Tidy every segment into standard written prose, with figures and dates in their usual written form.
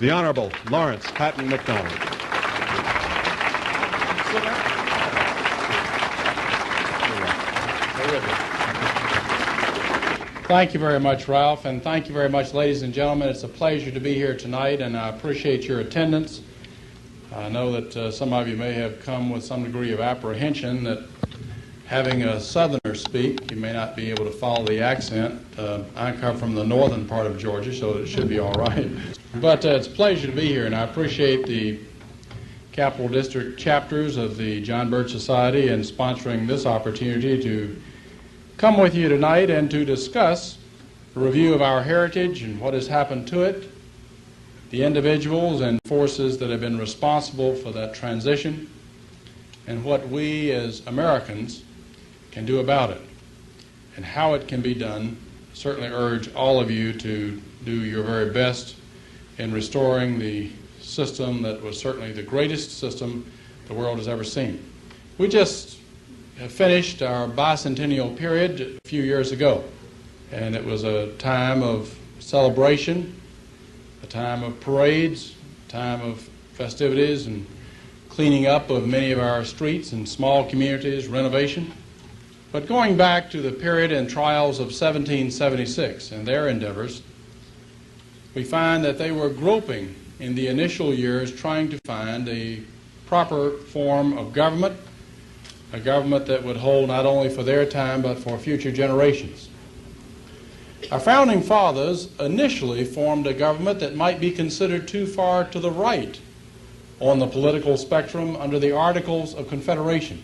The Honorable Lawrence Patton McDonald. Thank you very much, Ralph, and thank you very much, ladies and gentlemen. It's a pleasure to be here tonight, and I appreciate your attendance. I know that some of you may have come with some degree of apprehension that having a Southerner speak, you may not be able to follow the accent. I come from the northern part of Georgia, so it should be all right. But it's a pleasure to be here, and I appreciate the Capital District chapters of the John Birch Society in sponsoring this opportunity to come with you tonight and to discuss a review of our heritage and what has happened to it, the individuals and forces that have been responsible for that transition, and what we as Americans can do about it, and how it can be done. I certainly urge all of you to do your very best in restoring the system that was certainly the greatest system the world has ever seen. We just finished our bicentennial period a few years ago, and it was a time of celebration, a time of parades, a time of festivities and cleaning up of many of our streets and small communities, renovation. But going back to the period and trials of 1776 and their endeavors, we find that they were groping in the initial years trying to find a proper form of government, a government that would hold not only for their time but for future generations. Our founding fathers initially formed a government that might be considered too far to the right on the political spectrum under the Articles of Confederation.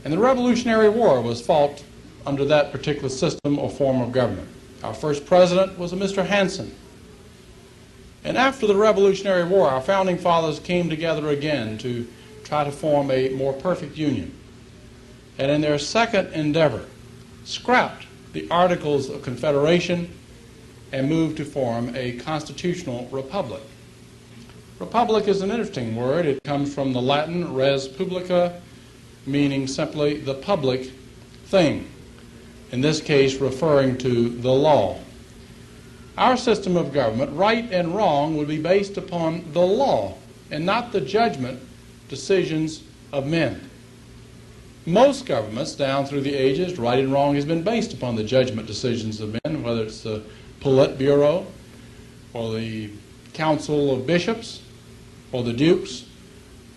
And the Revolutionary War was fought under that particular system or form of government. Our first president was a Mr. Hanson. And after the Revolutionary War, our founding fathers came together again to try to form a more perfect union. And in their second endeavor, scrapped the Articles of Confederation and moved to form a constitutional republic. Republic is an interesting word. It comes from the Latin res publica, meaning simply the public thing, in this case referring to the law. Our system of government, right and wrong, would be based upon the law and not the judgment decisions of men. Most governments down through the ages, right and wrong, has been based upon the judgment decisions of men, whether it's the Politburo or the Council of Bishops or the Dukes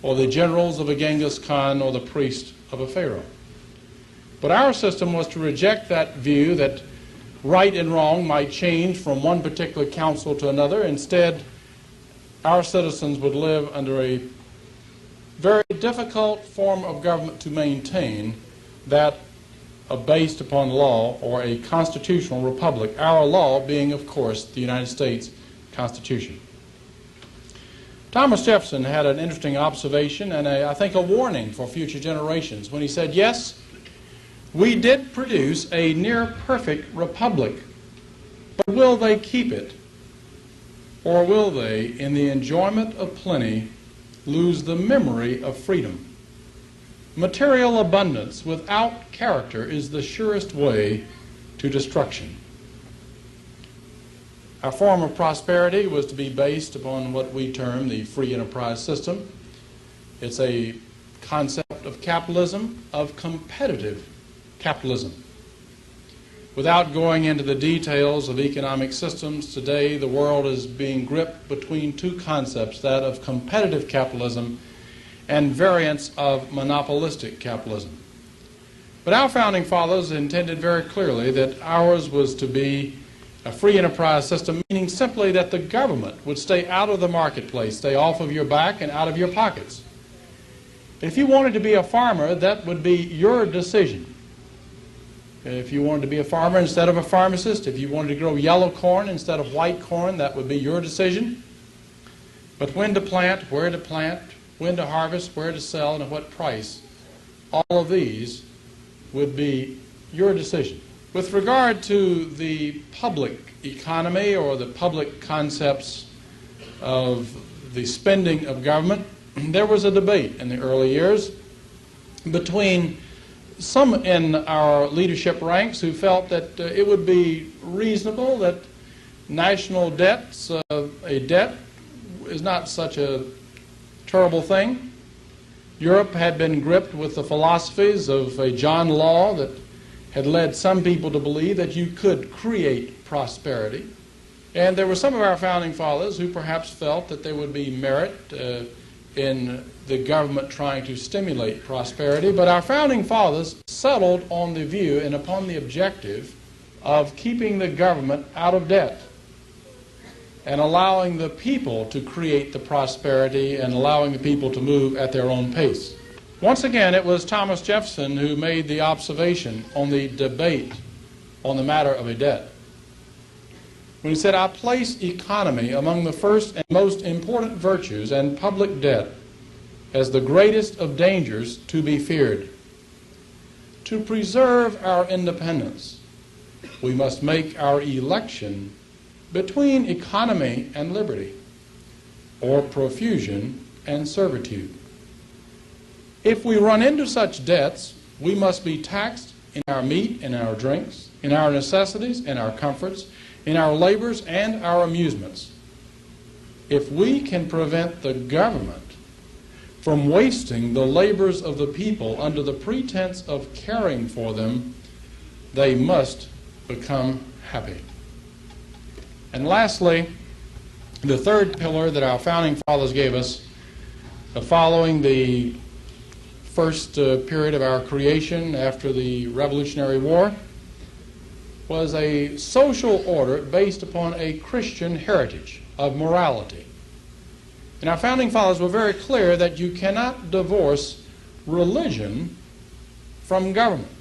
or the generals of a Genghis Khan or the priest of a Pharaoh. But our system was to reject that view that right and wrong might change from one particular council to another. Instead, our citizens would live under a very difficult form of government to maintain, that based upon law, or a constitutional republic, our law being, of course, the United States Constitution. Thomas Jefferson had an interesting observation and I think a warning for future generations when he said, yes, we did produce a near-perfect republic, but will they keep it? Or will they, in the enjoyment of plenty, lose the memory of freedom? Material abundance without character is the surest way to destruction. Our form of prosperity was to be based upon what we term the free enterprise system. It's a concept of capitalism, of competitive capitalism. Without going into the details of economic systems, today the world is being gripped between two concepts, that of competitive capitalism and variants of monopolistic capitalism. But our founding fathers intended very clearly that ours was to be a free enterprise system, meaning simply that the government would stay out of the marketplace, stay off of your back and out of your pockets. If you wanted to be a farmer, that would be your decision. If you wanted to be a farmer instead of a pharmacist, if you wanted to grow yellow corn instead of white corn, that would be your decision. But when to plant, when to harvest, where to sell, and at what price, all of these would be your decision. With regard to the public economy or the public concepts of the spending of government, there was a debate in the early years between some in our leadership ranks who felt that it would be reasonable that national debts, a debt is not such a terrible thing. Europe had been gripped with the philosophies of a John Law that had led some people to believe that you could create prosperity. And there were some of our founding fathers who perhaps felt that there would be merit in the government trying to stimulate prosperity. But our founding fathers settled on the view and upon the objective of keeping the government out of debt and allowing the people to create the prosperity and allowing the people to move at their own pace. Once again, it was Thomas Jefferson who made the observation on the debate on the matter of a debt, when he said, "I place economy among the first and most important virtues, and public debt as the greatest of dangers to be feared. To preserve our independence, we must make our election between economy and liberty, or profusion and servitude. If we run into such debts, we must be taxed in our meat and our drinks, in our necessities and our comforts, in our labors and our amusements. If we can prevent the government from wasting the labors of the people under the pretense of caring for them, they must become happy." And lastly, the third pillar that our founding fathers gave us, following the first period of our creation after the Revolutionary War, was a social order based upon a Christian heritage of morality. And our founding fathers were very clear that you cannot divorce religion from government.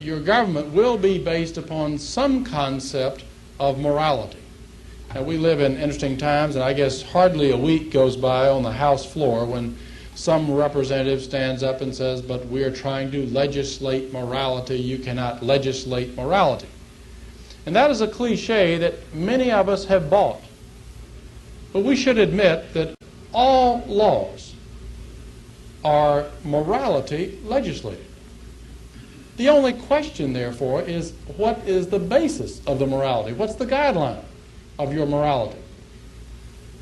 Your government will be based upon some concept of morality. Now, we live in interesting times, and I guess hardly a week goes by on the House floor when some representative stands up and says, "But we are trying to legislate morality. You cannot legislate morality." And that is a cliche that many of us have bought. But we should admit that all laws are morality legislated. The only question, therefore, is what is the basis of the morality? What's the guideline of your morality?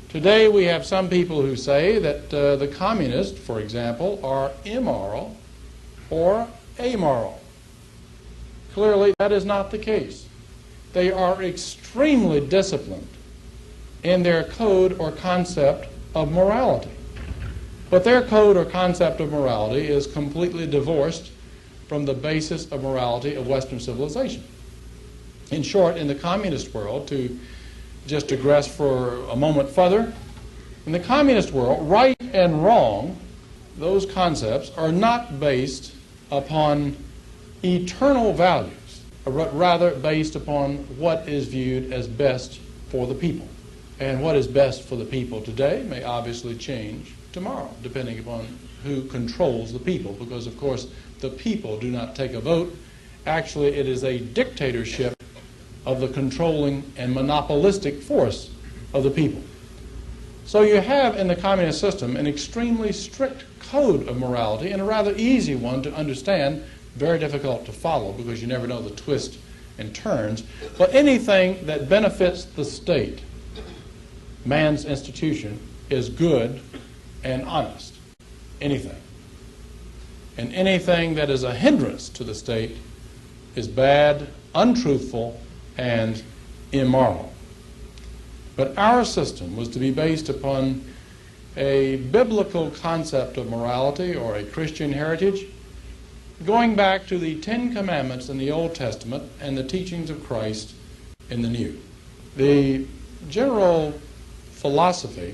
Today we have some people who say that the communists, for example, are immoral or amoral. Clearly that is not the case. They are extremely disciplined in their code or concept of morality. But their code or concept of morality is completely divorced from the basis of morality of Western civilization. In short, in the communist world, to just digress for a moment further, in the communist world, right and wrong, those concepts are not based upon eternal values, but rather based upon what is viewed as best for the people. And what is best for the people today may obviously change tomorrow, depending upon who controls the people, because of course the people do not take a vote. Actually, it is a dictatorship of the controlling and monopolistic force of the people. So you have in the communist system an extremely strict code of morality, and a rather easy one to understand, very difficult to follow because you never know the twists and turns. But anything that benefits the state, man's institution, is good and honest. Anything. And anything that is a hindrance to the state is bad, untruthful, and immoral. But our system was to be based upon a biblical concept of morality, or a Christian heritage, going back to the Ten Commandments in the Old Testament and the teachings of Christ in the New. The general philosophy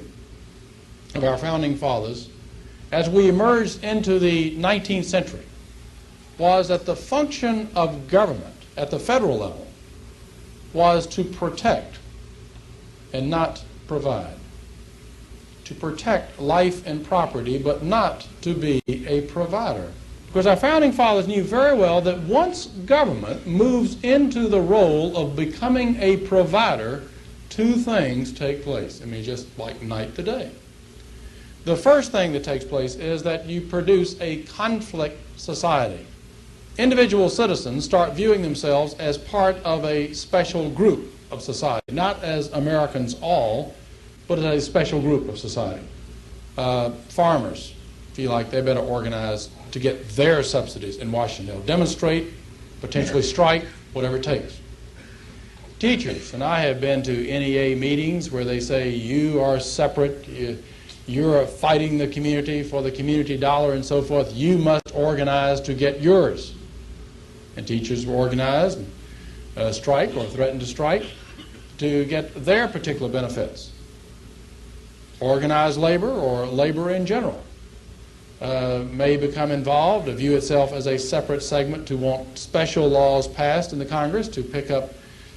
of our founding fathers, as we emerged into the 19th century, was that the function of government at the federal level was to protect and not provide. To protect life and property, but not to be a provider. Because our founding fathers knew very well that once government moves into the role of becoming a provider, two things take place. I mean, just like night to day. The first thing that takes place is that you produce a conflict society. Individual citizens start viewing themselves as part of a special group of society, not as Americans all, but as a special group of society. Farmers feel like they better organize to get their subsidies in Washington. They'll demonstrate, potentially strike, whatever it takes. Teachers, and I have been to NEA meetings where they say you are separate, you're fighting the community for the community dollar and so forth, you must organize to get yours. And teachers will organize and strike or threaten to strike to get their particular benefits. Organized labor or labor in general may become involved, to view itself as a separate segment, to want special laws passed in the Congress to pick up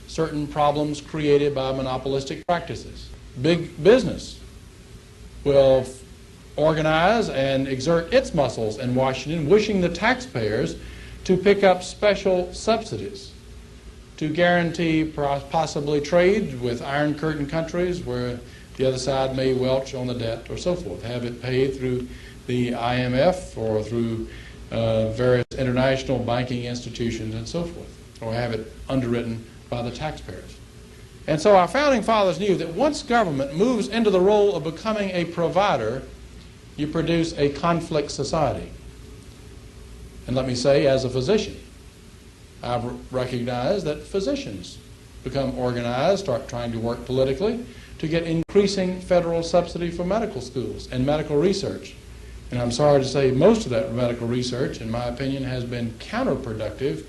certain problems created by monopolistic practices. Big business will organize and exert its muscles in Washington, wishing the taxpayers to pick up special subsidies to guarantee possibly trade with Iron Curtain countries where the other side may welch on the debt or so forth, have it paid through the IMF or through various international banking institutions and so forth, or have it underwritten by the taxpayers. And so our founding fathers knew that once government moves into the role of becoming a provider, you produce a conflict society. And let me say, as a physician, I've recognized that physicians become organized, start trying to work politically to get increasing federal subsidy for medical schools and medical research. And I'm sorry to say most of that medical research, in my opinion, has been counterproductive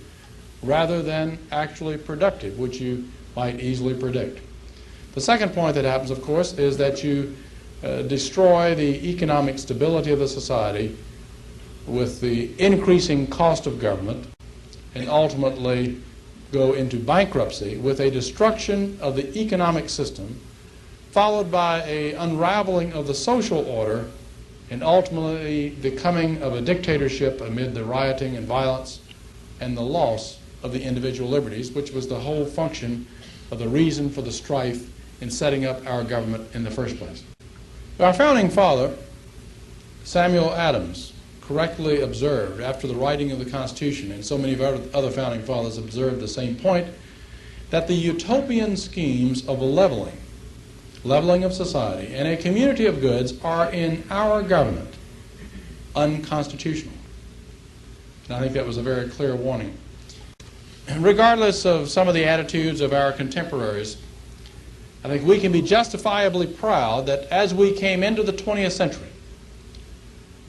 rather than actually productive, which you might easily predict. The second point that happens, of course, is that you destroy the economic stability of the society with the increasing cost of government and ultimately go into bankruptcy with a destruction of the economic system followed by an unraveling of the social order and ultimately the coming of a dictatorship amid the rioting and violence and the loss of the individual liberties, which was the whole function of the reason for the strife in setting up our government in the first place. Our founding father, Samuel Adams, correctly observed after the writing of the Constitution, and so many of our other founding fathers observed the same point, that the utopian schemes of a leveling of society, and a community of goods are in our government unconstitutional. And I think that was a very clear warning. Regardless of some of the attitudes of our contemporaries, I think we can be justifiably proud that as we came into the 20th century,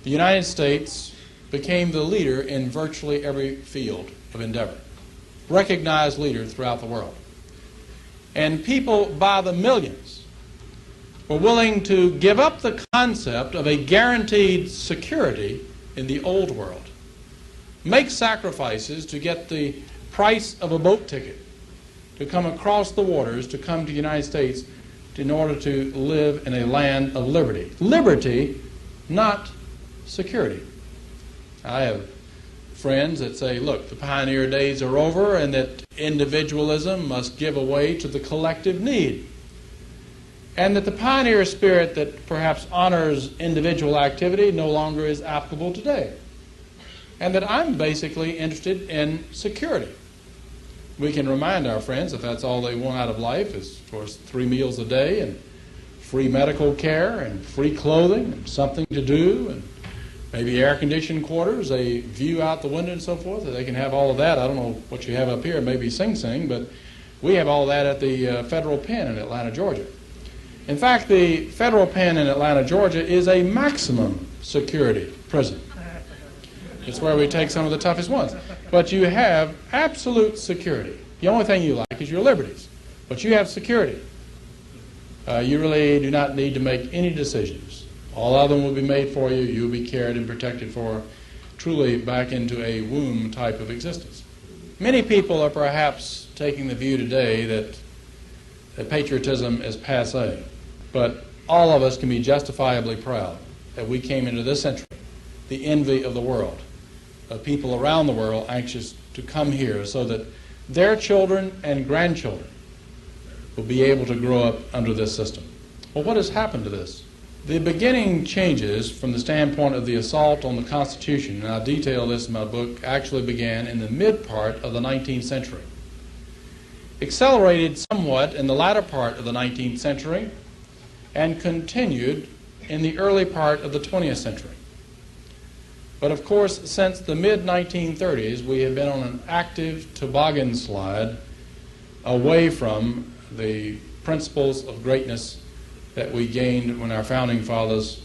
the United States became the leader in virtually every field of endeavor, recognized leader throughout the world. And people by the millions were willing to give up the concept of a guaranteed security in the old world, make sacrifices to get the price of a boat ticket to come across the waters to come to the United States in order to live in a land of liberty. Liberty, not security. I have friends that say, look, the pioneer days are over and that individualism must give way to the collective need. And that the pioneer spirit that perhaps honors individual activity no longer is applicable today. And that I'm basically interested in security. We can remind our friends, if that's all they want out of life, is, of course, 3 meals a day and free medical care and free clothing and something to do and maybe air-conditioned quarters, a view out the window and so forth. They can have all of that. I don't know what you have up here, maybe Sing Sing, but we have all that at the federal pen in Atlanta, Georgia. In fact, the federal pen in Atlanta, Georgia is a maximum security prison. It's where we take some of the toughest ones. But you have absolute security. The only thing you like is your liberties. But you have security. You really do not need to make any decisions. All of them will be made for you. You'll be cared and protected for, truly back into a womb type of existence. Many people are perhaps taking the view today that patriotism is passé. But all of us can be justifiably proud that we came into this century the envy of the world, of people around the world anxious to come here so that their children and grandchildren will be able to grow up under this system. Well, what has happened to this? The beginning changes from the standpoint of the assault on the Constitution, and I detail this in my book, actually began in the mid part of the 19th century. Accelerated somewhat in the latter part of the 19th century, and continued in the early part of the 20th century. But of course, since the mid-1930s, we have been on an active toboggan slide away from the principles of greatness that we gained when our founding fathers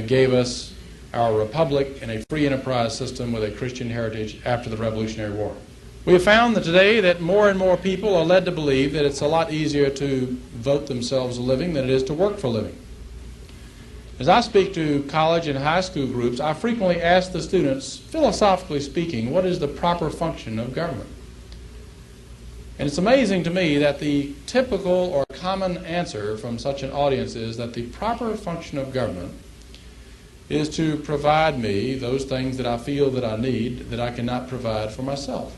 gave us our republic and a free enterprise system with a Christian heritage after the Revolutionary War. We have found that today that more and more people are led to believe that it's a lot easier to vote themselves a living than it is to work for a living. As I speak to college and high school groups, I frequently ask the students, philosophically speaking, what is the proper function of government? And it's amazing to me that the typical or common answer from such an audience is that the proper function of government is to provide me those things that I feel that I need that I cannot provide for myself.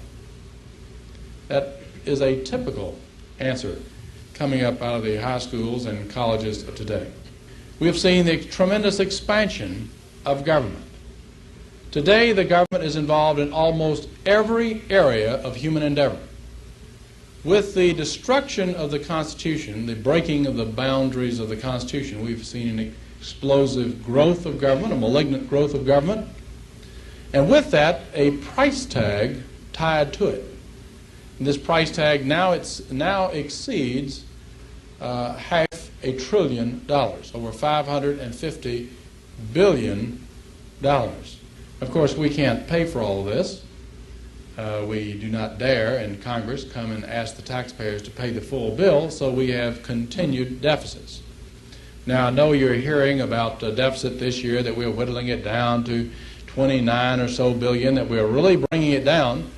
That is a typical answer coming up out of the high schools and colleges of today. We have seen the tremendous expansion of government. Today, the government is involved in almost every area of human endeavor. With the destruction of the Constitution, the breaking of the boundaries of the Constitution, we've seen an explosive growth of government, a malignant growth of government, and with that, a price tag tied to it. And this price tag now exceeds $500 billion, over $550 billion. Of course, we can't pay for all of this. We do not dare in Congress come and ask the taxpayers to pay the full bill, so we have continued deficits. Now, I know you're hearing about the deficit this year, that we're whittling it down to 29 or so billion, that we're really bringing it down.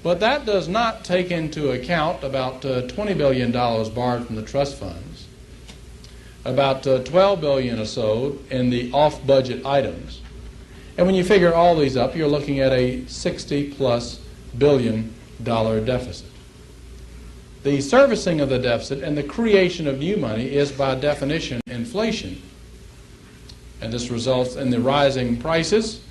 But that does not take into account about $20 billion borrowed from the trust funds, about $12 billion or so in the off-budget items. And when you figure all these up, you're looking at a $60+ billion deficit. The servicing of the deficit and the creation of new money is by definition inflation. And this results in the rising prices,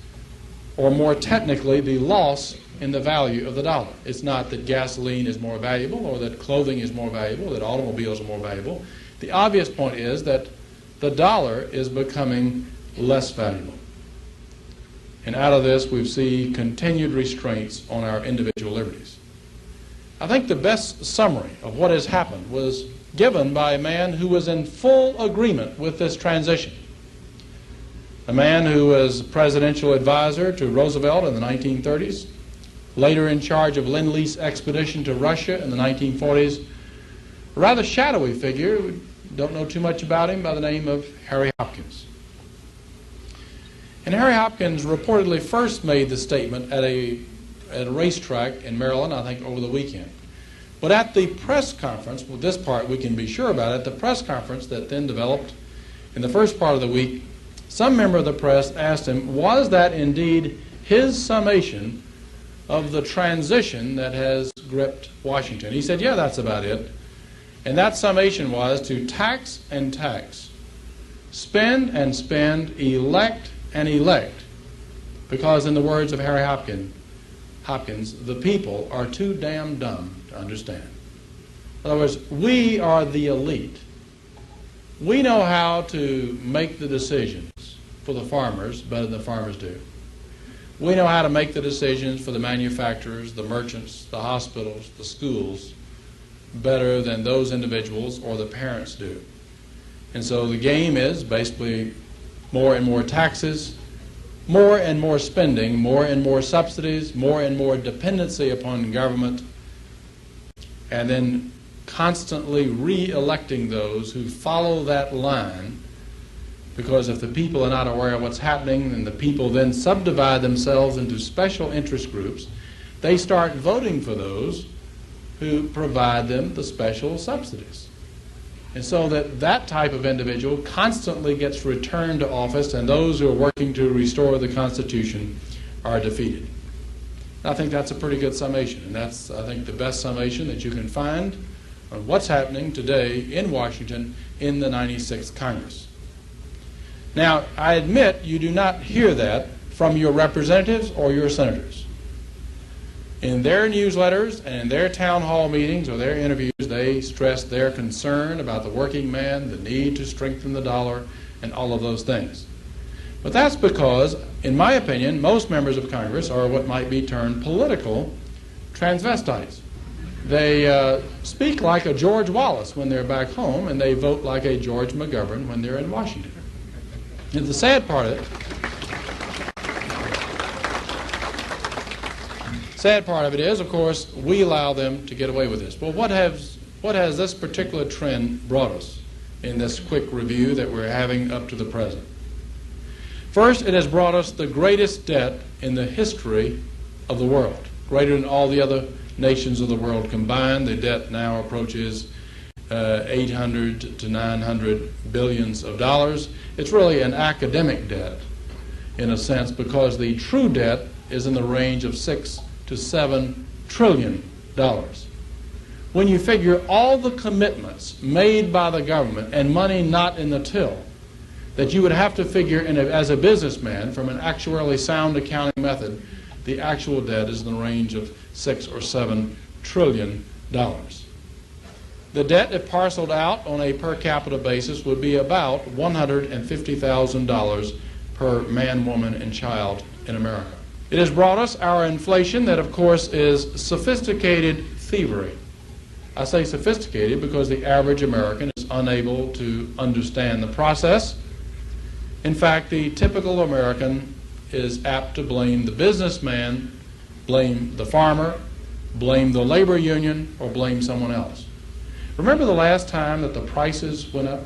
or more technically, the loss in the value of the dollar. It's not that gasoline is more valuable or that clothing is more valuable, that automobiles are more valuable. The obvious point is that the dollar is becoming less valuable. And out of this, we see continued restraints on our individual liberties. I think the best summary of what has happened was given by a man who was in full agreement with this transition. A man who was presidential advisor to Roosevelt in the 1930s, later in charge of Lend-Lease expedition to Russia in the 1940s, a rather shadowy figure, we don't know too much about him, by the name of Harry Hopkins. And Harry Hopkins reportedly first made the statement at a racetrack in Maryland, I think over the weekend. But at the press conference, well, this part we can be sure about, at the press conference that then developed in the first part of the week, some member of the press asked him, was that indeed his summation of the transition that has gripped Washington? He said, yeah, that's about it. And that summation was to tax and tax, spend and spend, elect and elect, because in the words of Harry Hopkins, the people are too damn dumb to understand. In other words, we are the elite. We know how to make the decisions for the farmers better than the farmers do. We know how to make the decisions for the manufacturers, the merchants, the hospitals, the schools, better than those individuals or the parents do. And so the game is basically more and more taxes, more and more spending, more and more subsidies, more and more dependency upon government, and then constantly re-electing those who follow that line, because if the people are not aware of what's happening and the people then subdivide themselves into special interest groups, they start voting for those who provide them the special subsidies. And so that type of individual constantly gets returned to office, and those who are working to restore the Constitution are defeated. I think that's a pretty good summation, and that's, I think, the best summation that you can find on what's happening today in Washington in the 96th Congress. Now, I admit you do not hear that from your representatives or your senators. In their newsletters and in their town hall meetings or their interviews, they stress their concern about the working man, the need to strengthen the dollar, and all of those things. But that's because, in my opinion, most members of Congress are what might be termed political transvestites. They speak like a George Wallace when they're back home, and they vote like a George McGovern when they're in Washington. And the sad part of it is, of course, we allow them to get away with this. Well, what has this particular trend brought us in this quick review that we're having up to the present? First, it has brought us the greatest debt in the history of the world, greater than all the other nations of the world combined. The debt now approaches 800 to 900 billions of dollars. It's really an academic debt in a sense, because the true debt is in the range of $6 to $7 trillion. When you figure all the commitments made by the government and money not in the till that you would have to figure as a businessman from an actuarially sound accounting method, the actual debt is in the range of $6 or $7 trillion. The debt, if parceled out on a per capita basis, would be about $150,000 per man, woman, and child in America. It has brought us our inflation that, of course, is sophisticated thievery. I say sophisticated because the average American is unable to understand the process. In fact, the typical American is apt to blame the businessman, blame the farmer, blame the labor union, or blame someone else. Remember the last time that the prices went up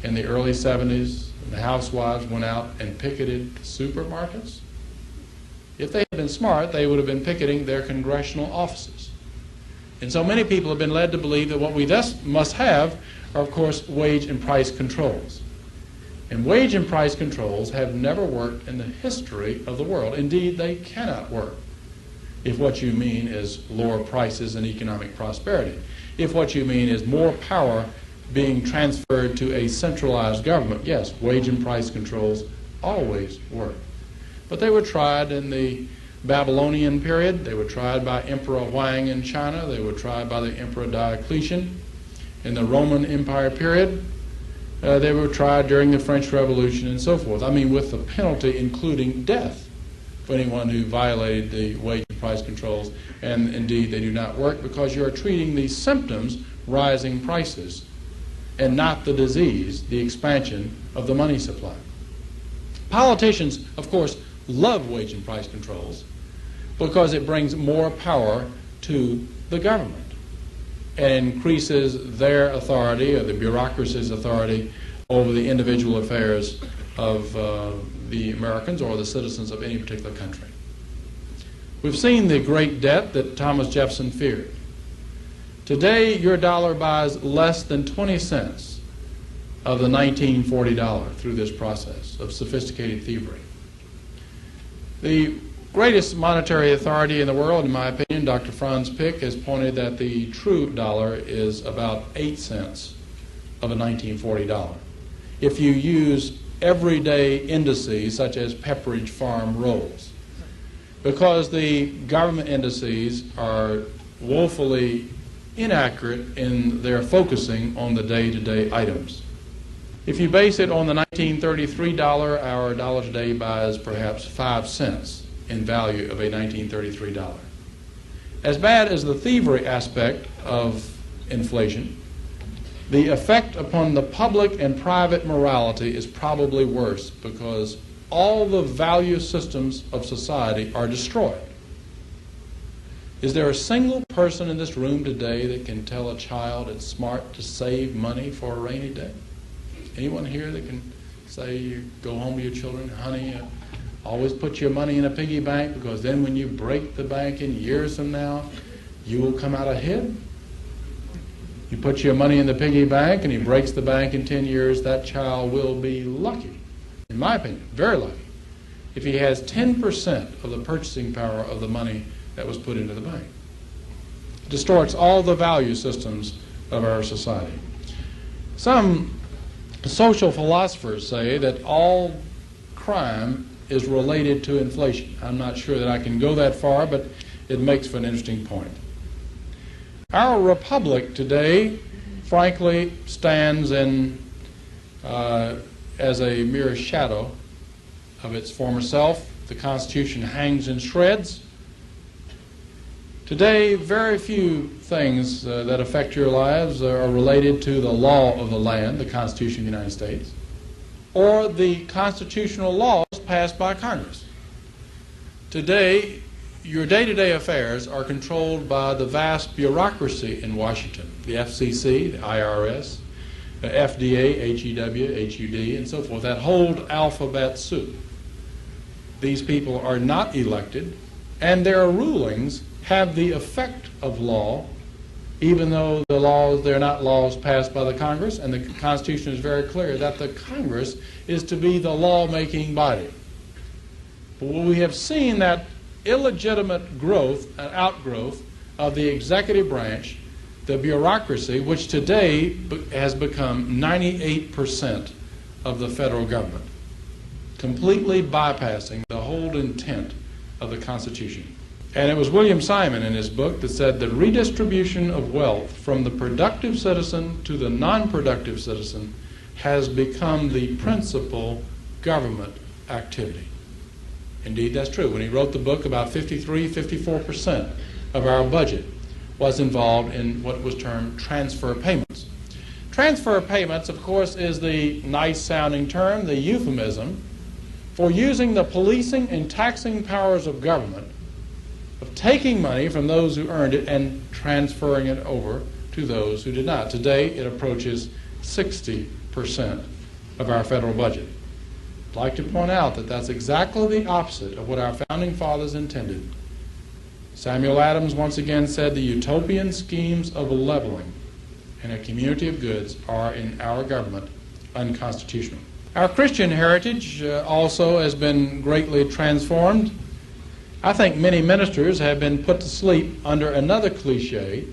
in the early 70s, and the housewives went out and picketed supermarkets? If they had been smart, they would have been picketing their congressional offices. And so many people have been led to believe that what we thus must have are, of course, wage and price controls. And wage and price controls have never worked in the history of the world. Indeed, they cannot work if what you mean is lower prices and economic prosperity. If what you mean is more power being transferred to a centralized government, yes, wage and price controls always work. But they were tried in the Babylonian period. They were tried by Emperor Huang in China. They were tried by the Emperor Diocletian in the Roman Empire period. They were tried during the French Revolution and so forth. I mean, with the penalty including death for anyone who violated the wage and price controls. And indeed, they do not work because you are treating the symptoms, rising prices, and not the disease, the expansion of the money supply. Politicians, of course, love wage and price controls because it brings more power to the government and increases their authority, or the bureaucracy's authority, over the individual affairs of the Americans or the citizens of any particular country. We've seen the great debt that Thomas Jefferson feared. Today, your dollar buys less than 20 cents of the $1940 through this process of sophisticated thievery. The greatest monetary authority in the world, in my opinion, Dr. Franz Pick, has pointed that the true dollar is about 8 cents of a $1940. If you use everyday indices such as Pepperidge Farm rolls, because the government indices are woefully inaccurate in their focusing on the day-to-day items. If you base it on the $1933, our dollar today buys perhaps 5 cents in value of a $1933. As bad as the thievery aspect of inflation, the effect upon the public and private morality is probably worse because all the value systems of society are destroyed. Is there a single person in this room today that can tell a child it's smart to save money for a rainy day? Anyone here that can say, you go home to your children, honey, always put your money in a piggy bank because then when you break the bank in years from now, you will come out ahead? You put your money in the piggy bank and he breaks the bank in 10 years, that child will be lucky, in my opinion, very lucky, if he has 10% of the purchasing power of the money that was put into the bank. It distorts all the value systems of our society. Some social philosophers say that all crime is related to inflation. I'm not sure that I can go that far, but it makes for an interesting point. Our republic today, frankly, stands as a mere shadow of its former self. The Constitution hangs in shreds. Today, very few things that affect your lives are related to the law of the land, the Constitution of the United States, or the constitutional laws passed by Congress. Today, your day-to-day affairs are controlled by the vast bureaucracy in Washington, the FCC, the IRS, the FDA, HEW, HUD, and so forth, that hold alphabet soup. These people are not elected, and their rulings have the effect of law, even though they're not laws passed by the Congress, and the Constitution is very clear that the Congress is to be the law-making body. But we have seen that illegitimate growth and outgrowth of the executive branch, the bureaucracy, which today has become 98% of the federal government, completely bypassing the whole intent of the Constitution. And it was William Simon in his book that said the redistribution of wealth from the productive citizen to the non-productive citizen has become the principal government activity. Indeed, that's true. When he wrote the book, about 54% of our budget was involved in what was termed transfer payments. Transfer payments, of course, is the nice-sounding term, the euphemism, for using the policing and taxing powers of government, of taking money from those who earned it and transferring it over to those who did not. Today, it approaches 60% of our federal budget. I'd like to point out that that's exactly the opposite of what our founding fathers intended. Samuel Adams once again said the utopian schemes of leveling in a community of goods are in our government unconstitutional. Our Christian heritage also has been greatly transformed. I think many ministers have been put to sleep under another cliche,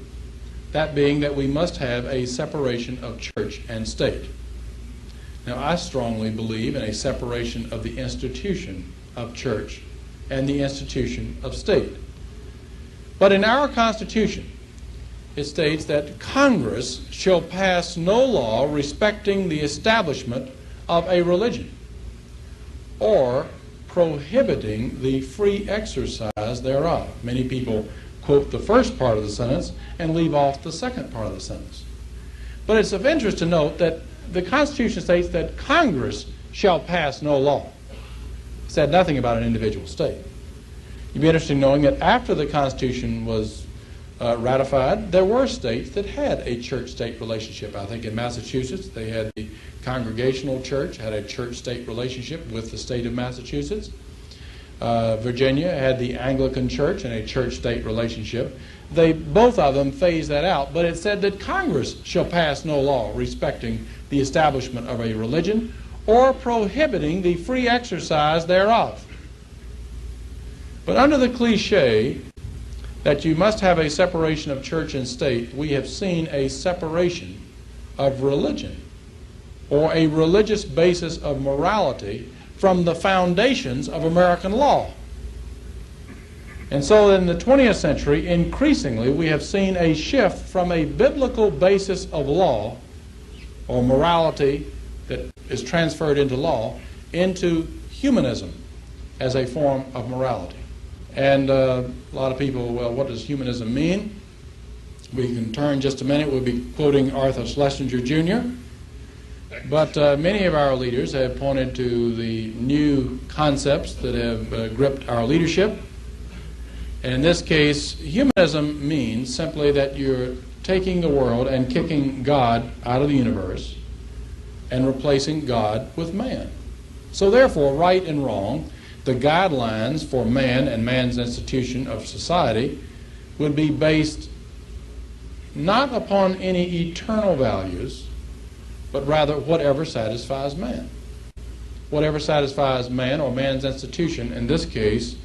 that being that we must have a separation of church and state. Now, I strongly believe in a separation of the institution of church and the institution of state. But in our Constitution, it states that Congress shall pass no law respecting the establishment of a religion or prohibiting the free exercise thereof. Many people quote the first part of the sentence and leave off the second part of the sentence. But it's of interest to note that the Constitution states that Congress shall pass no law. It said nothing about an individual state. You'd be interested in knowing that after the Constitution was ratified, there were states that had a church-state relationship. I think in Massachusetts, they had the Congregational Church, had a church-state relationship with the state of Massachusetts. Virginia had the Anglican Church and a church-state relationship. Both of them phased that out, but it said that Congress shall pass no law respecting the establishment of a religion or prohibiting the free exercise thereof. But under the cliche that you must have a separation of church and state, we have seen a separation of religion or a religious basis of morality from the foundations of American law. And so in the 20th century, increasingly, we have seen a shift from a biblical basis of law or morality that is transferred into law into humanism as a form of morality. And a lot of people, well, what does humanism mean? We can turn just a minute. We'll be quoting Arthur Schlesinger Jr. But many of our leaders have pointed to the new concepts that have gripped our leadership. And in this case, humanism means simply that you're taking the world and kicking God out of the universe and replacing God with man. So therefore, right and wrong, the guidelines for man and man's institution of society would be based not upon any eternal values, but rather whatever satisfies man. Whatever satisfies man or man's institution, in this case,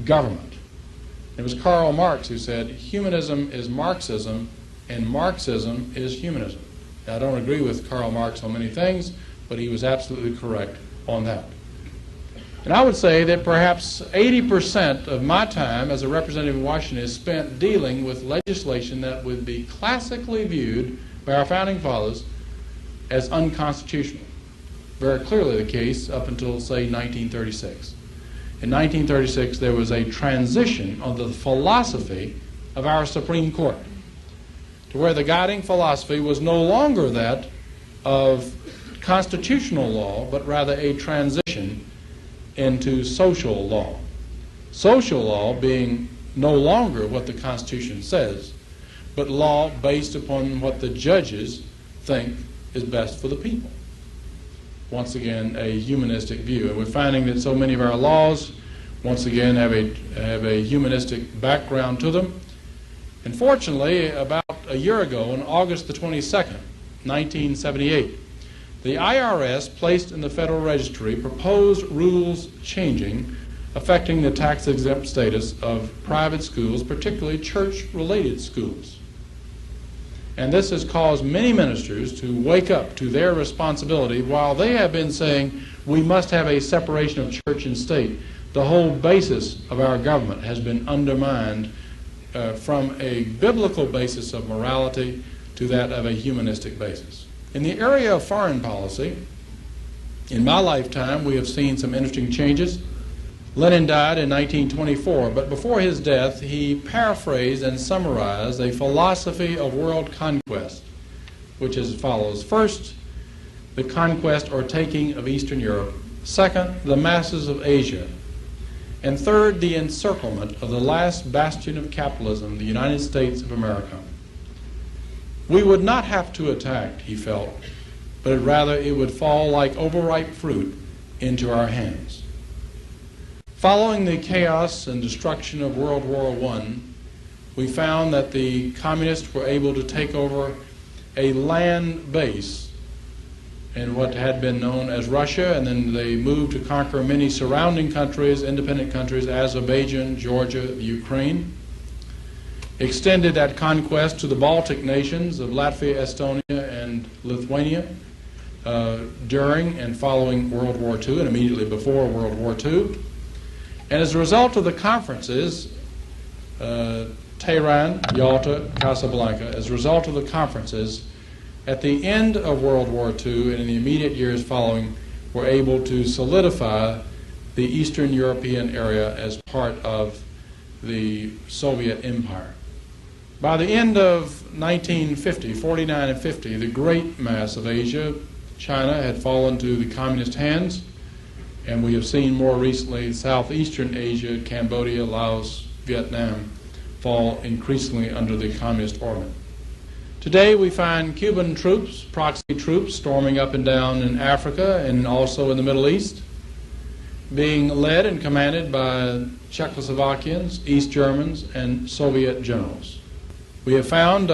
government. It was Karl Marx who said, humanism is Marxism and Marxism is humanism. Now, I don't agree with Karl Marx on many things, but he was absolutely correct on that. And I would say that perhaps 80% of my time as a representative in Washington is spent dealing with legislation that would be classically viewed by our founding fathers as unconstitutional. Very clearly the case up until, say, 1936. In 1936, there was a transition of the philosophy of our Supreme Court to where the guiding philosophy was no longer that of constitutional law, but rather a transition into social law. Social law being no longer what the Constitution says, but law based upon what the judges think is best for the people. Once again, a humanistic view. And we're finding that so many of our laws, once again, have a humanistic background to them. And fortunately, about a year ago, on August the 22nd, 1978, the IRS placed in the Federal Registry proposed rules changing affecting the tax-exempt status of private schools, particularly church-related schools. And this has caused many ministers to wake up to their responsibility. While they have been saying we must have a separation of church and state, the whole basis of our government has been undermined from a biblical basis of morality to that of a humanistic basis. In the area of foreign policy, in my lifetime, we have seen some interesting changes. Lenin died in 1924, but before his death, he paraphrased and summarized a philosophy of world conquest, which is as follows. First, the conquest or taking of Eastern Europe. Second, the masses of Asia. And third, the encirclement of the last bastion of capitalism, the United States of America. We would not have to attack, he felt, but rather it would fall like overripe fruit into our hands. Following the chaos and destruction of World War I, we found that the communists were able to take over a land base in what had been known as Russia, and then they moved to conquer many surrounding countries, independent countries, Azerbaijan, Georgia, Ukraine. Extended that conquest to the Baltic nations of Latvia, Estonia, and Lithuania during and following World War II and immediately before World War II. And as a result of the conferences, Tehran, Yalta, Casablanca, as a result of the conferences, at the end of World War II and in the immediate years following, were able to solidify the Eastern European area as part of the Soviet Empire. By the end of 1950, 49 and 50, the great mass of Asia, China, had fallen to the communist hands, and we have seen more recently Southeastern Asia, Cambodia, Laos, Vietnam, fall increasingly under the communist orbit. Today we find Cuban troops, proxy troops, storming up and down in Africa and also in the Middle East, being led and commanded by Czechoslovakians, East Germans, and Soviet generals. We have found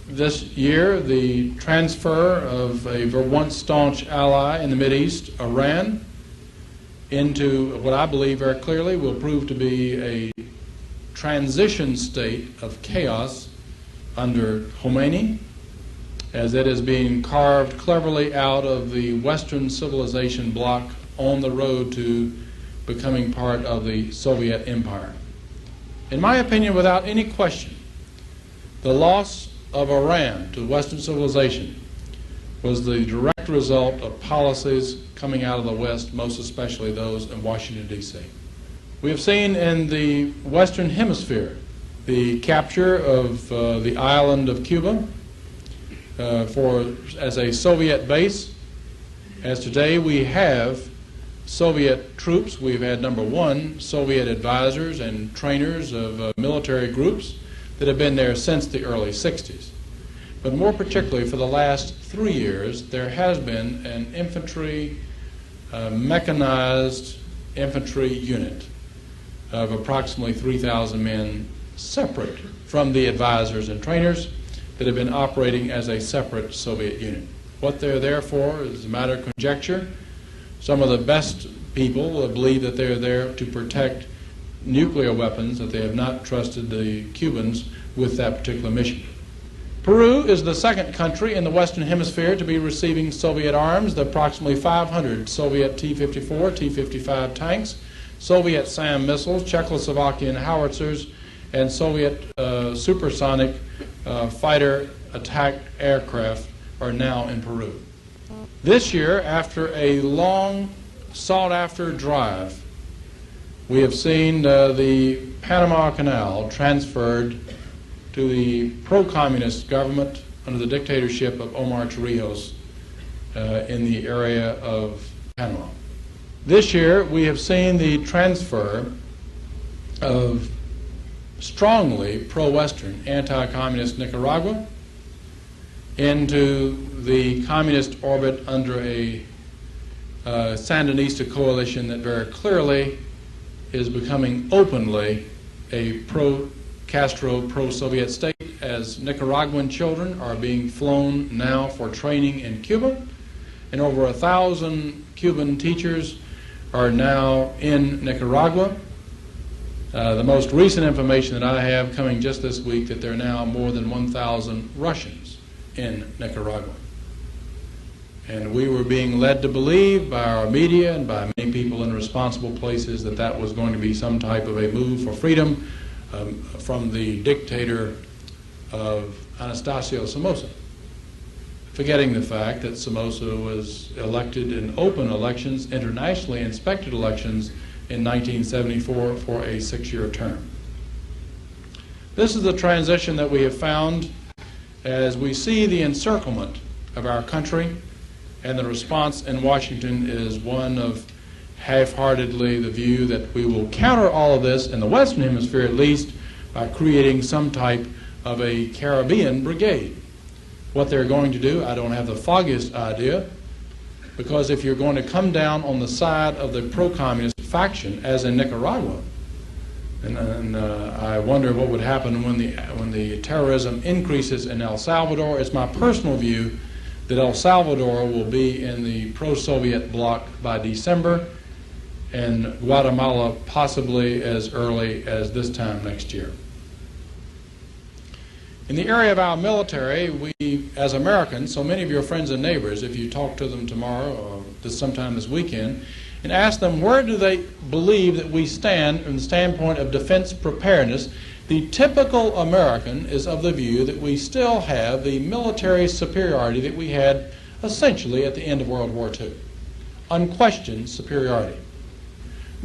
this year the transfer of a once staunch ally in the Mideast, Iran, into what I believe very clearly will prove to be a transition state of chaos under Khomeini, as it is being carved cleverly out of the Western civilization bloc on the road to becoming part of the Soviet Empire. In my opinion, without any question, the loss of Iran to Western civilization was the direct result of policies coming out of the West, most especially those in Washington, D.C. We have seen in the Western Hemisphere the capture of the island of Cuba as a Soviet base. As today we have Soviet troops, we've had, number one, Soviet advisors and trainers of military groups that have been there since the early 60s. But more particularly for the last 3 years, there has been an infantry, mechanized infantry unit of approximately 3,000 men separate from the advisors and trainers that have been operating as a separate Soviet unit. What they're there for is a matter of conjecture. Some of the best people believe that they're there to protect nuclear weapons, that they have not trusted the Cubans with that particular mission. Peru is the second country in the Western Hemisphere to be receiving Soviet arms, the approximately 500 Soviet T-54, T-55 tanks, Soviet SAM missiles, Czechoslovakian howitzers, and Soviet supersonic fighter attack aircraft are now in Peru. This year, after a long sought-after drive, we have seen the Panama Canal transferred to the pro-communist government under the dictatorship of Omar Torrijos in the area of Panama. This year, we have seen the transfer of strongly pro-Western, anti-communist Nicaragua into the communist orbit under a Sandinista coalition that very clearly is becoming openly a pro-Castro, pro-Soviet state, as Nicaraguan children are being flown now for training in Cuba, and over 1,000 Cuban teachers are now in Nicaragua. The most recent information that I have coming just this week that there are now more than 1,000 Russians in Nicaragua. And we were being led to believe by our media and by many people in responsible places that that was going to be some type of a move for freedom from the dictator of Anastasio Somoza, forgetting the fact that Somoza was elected in open elections, internationally inspected elections, in 1974 for a 6-year term. This is the transition that we have found as we see the encirclement of our country, and the response in Washington is one of half-heartedly the view that we will counter all of this, in the Western Hemisphere at least, by creating some type of a Caribbean brigade. What they're going to do, I don't have the foggiest idea, because if you're going to come down on the side of the pro-communist faction, as in Nicaragua, and I wonder what would happen when the terrorism increases in El Salvador. It's my personal view that El Salvador will be in the pro-Soviet bloc by December, and Guatemala possibly as early as this time next year. In the area of our military, we, as Americans, so many of your friends and neighbors, if you talk to them tomorrow or sometime this weekend, and ask them where do they believe that we stand from the standpoint of defense preparedness, the typical American is of the view that we still have the military superiority that we had essentially at the end of World War II. Unquestioned superiority,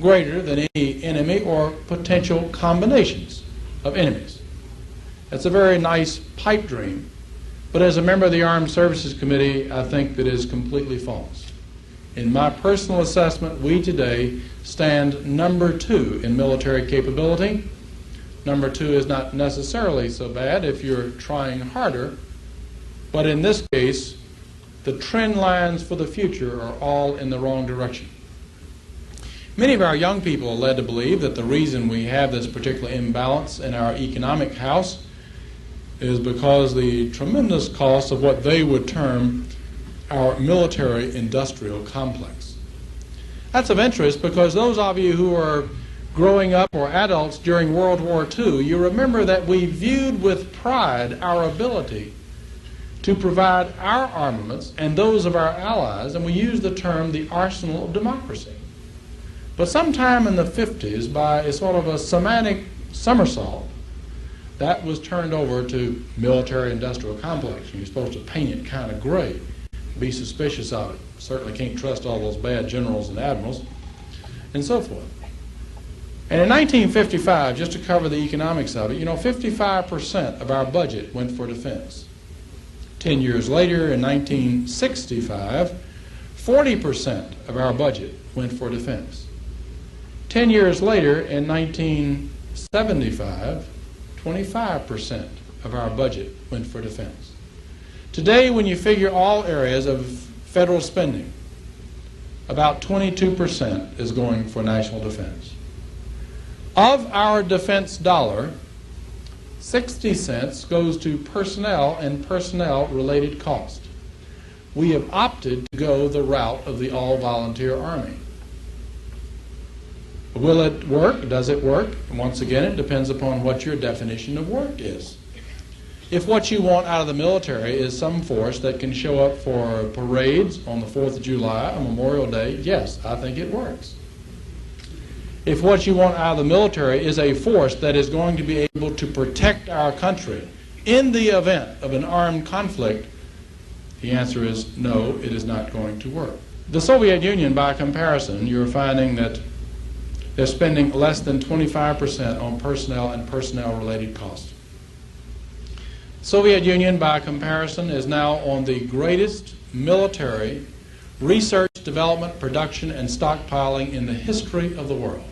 greater than any enemy or potential combinations of enemies. That's a very nice pipe dream, but as a member of the Armed Services Committee, I think that is completely false. In my personal assessment, we today stand number 2 in military capability. Number 2 is not necessarily so bad if you're trying harder, but in this case, the trend lines for the future are all in the wrong direction. Many of our young people are led to believe that the reason we have this particular imbalance in our economic house is because the tremendous cost of what they would term our military-industrial complex. That's of interest because those of you who are growing up or adults during World War II, you remember that we viewed with pride our ability to provide our armaments and those of our allies, and we used the term the arsenal of democracy. But sometime in the 50s, by a sort of a semantic somersault, that was turned over to military-industrial complex. You're supposed to paint it kind of gray, be suspicious of it. Certainly can't trust all those bad generals and admirals, and so forth. And in 1955, just to cover the economics of it, 55% of our budget went for defense. 10 years later, in 1965, 40% of our budget went for defense. 10 years later, in 1975, 25% of our budget went for defense. Today, when you figure all areas of federal spending, about 22% is going for national defense. Of our defense dollar, 60 cents goes to personnel and personnel-related cost. We have opted to go the route of the all-volunteer Army. Will it work? Does it work? And once again, it depends upon what your definition of work is. If what you want out of the military is some force that can show up for parades on the 4th of July, on Memorial Day, yes, I think it works. If what you want out of the military is a force that is going to be able to protect our country in the event of an armed conflict, the answer is no, it is not going to work. The Soviet Union, by comparison, you're finding that they're spending less than 25% on personnel and personnel-related costs. Soviet Union, by comparison, is now on the greatest military research, development, production, and stockpiling in the history of the world.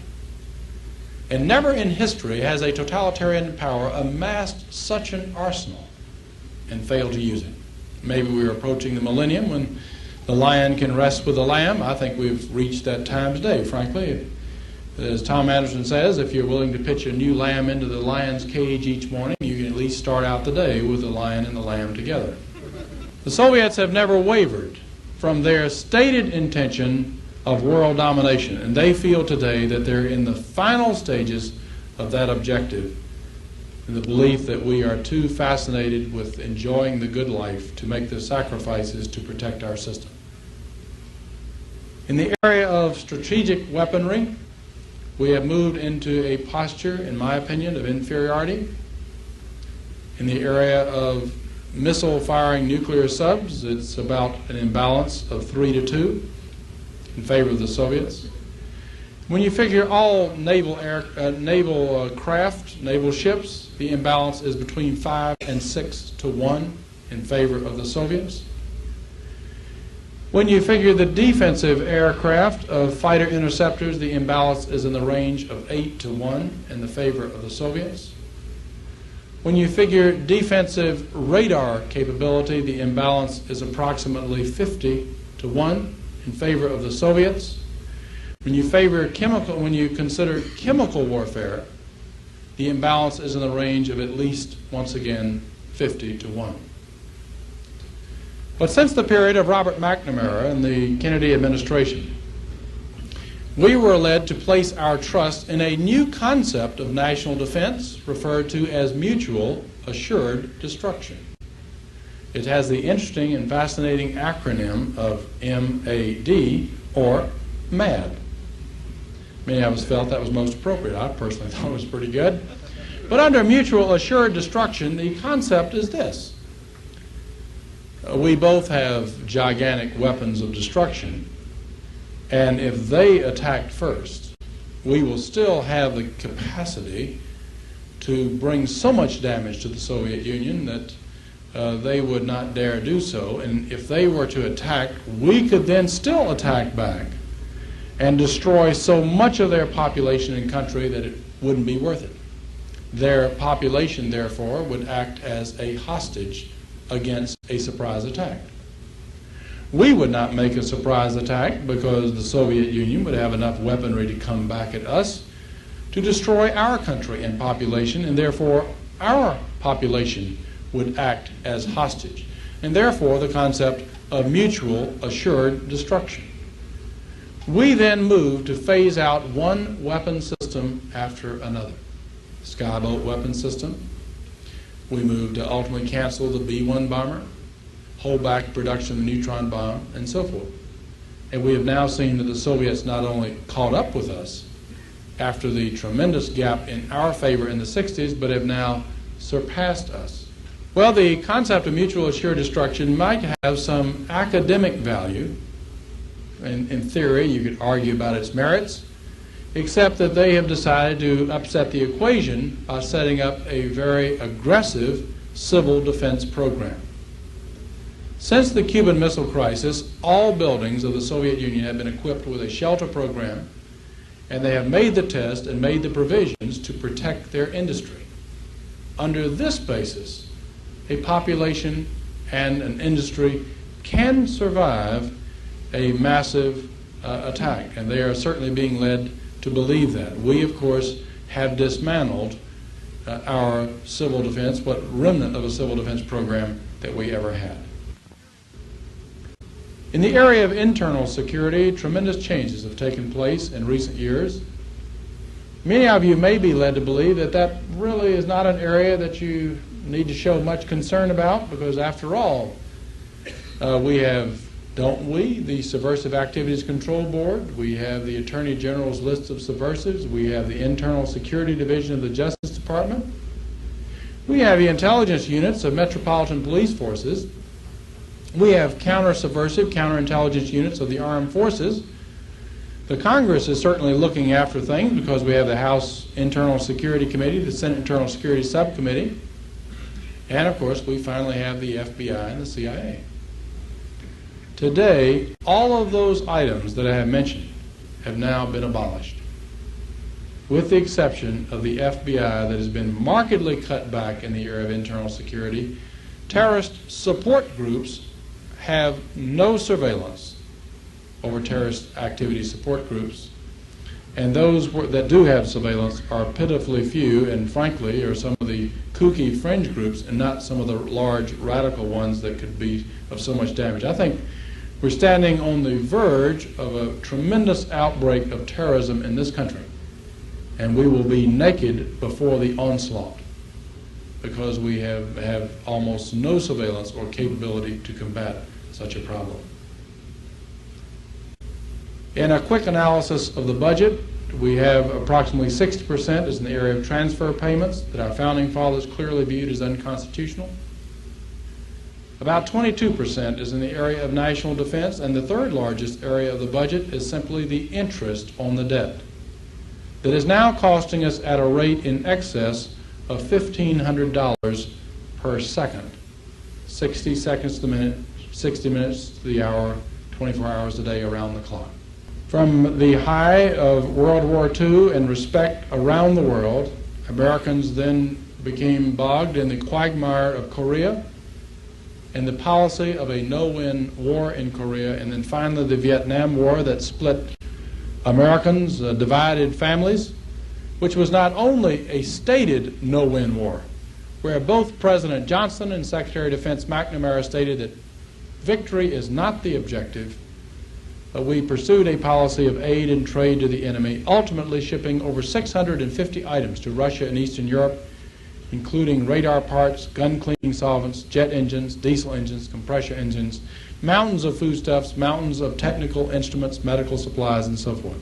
And never in history has a totalitarian power amassed such an arsenal and failed to use it. Maybe we're approaching the millennium when the lion can rest with the lamb. I think we've reached that time today, frankly. As Tom Anderson says, if you're willing to pitch a new lamb into the lion's cage each morning, you can at least start out the day with the lion and the lamb together. The Soviets have never wavered from their stated intention of world domination, and they feel today that they're in the final stages of that objective, in the belief that we are too fascinated with enjoying the good life to make the sacrifices to protect our system. In the area of strategic weaponry, we have moved into a posture, in my opinion, of inferiority. In the area of missile-firing nuclear subs, it's about an imbalance of 3-2 in favor of the Soviets. When you figure all naval craft, naval ships, the imbalance is between 5 and 6-1 in favor of the Soviets. When you figure the defensive aircraft of fighter interceptors, the imbalance is in the range of 8-1 in the favor of the Soviets. When you figure defensive radar capability, the imbalance is approximately 50-1 in favor of the Soviets. When you consider chemical warfare, the imbalance is in the range of at least, once again, 50-1. But since the period of Robert McNamara and the Kennedy administration, we were led to place our trust in a new concept of national defense referred to as mutual assured destruction. It has the interesting and fascinating acronym of MAD, or MAD. Many of us felt that was most appropriate. I personally thought it was pretty good. But under mutual assured destruction, the concept is this. We both have gigantic weapons of destruction, and if they attacked first, we will still have the capacity to bring so much damage to the Soviet Union that they would not dare do so. And if they were to attack, we could then still attack back and destroy so much of their population and country that it wouldn't be worth it. Their population, therefore, would act as a hostage against a surprise attack. We would not make a surprise attack because the Soviet Union would have enough weaponry to come back at us to destroy our country and population, and therefore our population would act as hostage, and therefore the concept of mutual assured destruction. We then moved to phase out one weapon system after another. Skyboat weapon system. We moved to ultimately cancel the B-1 bomber, hold back production of the neutron bomb, and so forth. And we have now seen that the Soviets not only caught up with us after the tremendous gap in our favor in the 60s, but have now surpassed us. Well, the concept of mutual assured destruction might have some academic value. In theory, you could argue about its merits, except that they have decided to upset the equation by setting up a very aggressive civil defense program. Since the Cuban Missile Crisis, all buildings of the Soviet Union have been equipped with a shelter program, and they have made the test and made the provisions to protect their industry. Under this basis, a population and an industry can survive a massive attack, and they are certainly being led to believe that. We, of course, have dismantled our civil defense, what remnant of a civil defense program that we ever had. In the area of internal security, tremendous changes have taken place in recent years. Many of you may be led to believe that that really is not an area that you need to show much concern about, because after all, we have, don't we, the Subversive Activities Control Board, we have the Attorney General's list of subversives, we have the Internal Security Division of the Justice Department, we have the intelligence units of metropolitan police forces, we have counter-subversive, counterintelligence units of the armed forces. The Congress is certainly looking after things because we have the House Internal Security Committee, the Senate Internal Security Subcommittee, and of course we finally have the FBI and the CIA. Today, all of those items that I have mentioned have now been abolished, with the exception of the FBI that has been markedly cut back in the area of internal security. Terrorist support groups have no surveillance over terrorist activity support groups, and those that do have surveillance are pitifully few, and frankly are some of the kooky fringe groups and not some of the large radical ones that could be of so much damage. I think we're standing on the verge of a tremendous outbreak of terrorism in this country, and we will be naked before the onslaught because we have almost no surveillance or capability to combat such a problem. In a quick analysis of the budget, we have approximately 60% is in the area of transfer payments that our founding fathers clearly viewed as unconstitutional. About 22% is in the area of national defense, and the third largest area of the budget is simply the interest on the debt that is now costing us at a rate in excess of $1,500 per second, 60 seconds to the minute, 60 minutes to the hour, 24 hours a day around the clock. From the high of World War II and respect around the world, Americans then became bogged in the quagmire of Korea and the policy of a no-win war in Korea, and then finally the Vietnam War that split Americans, divided families, which was not only a stated no-win war, where both President Johnson and Secretary of Defense McNamara stated that victory is not the objective, but we pursued a policy of aid and trade to the enemy, ultimately shipping over 650 items to Russia and Eastern Europe, including radar parts, gun cleaning solvents, jet engines, diesel engines, compressor engines, mountains of foodstuffs, mountains of technical instruments, medical supplies, and so forth.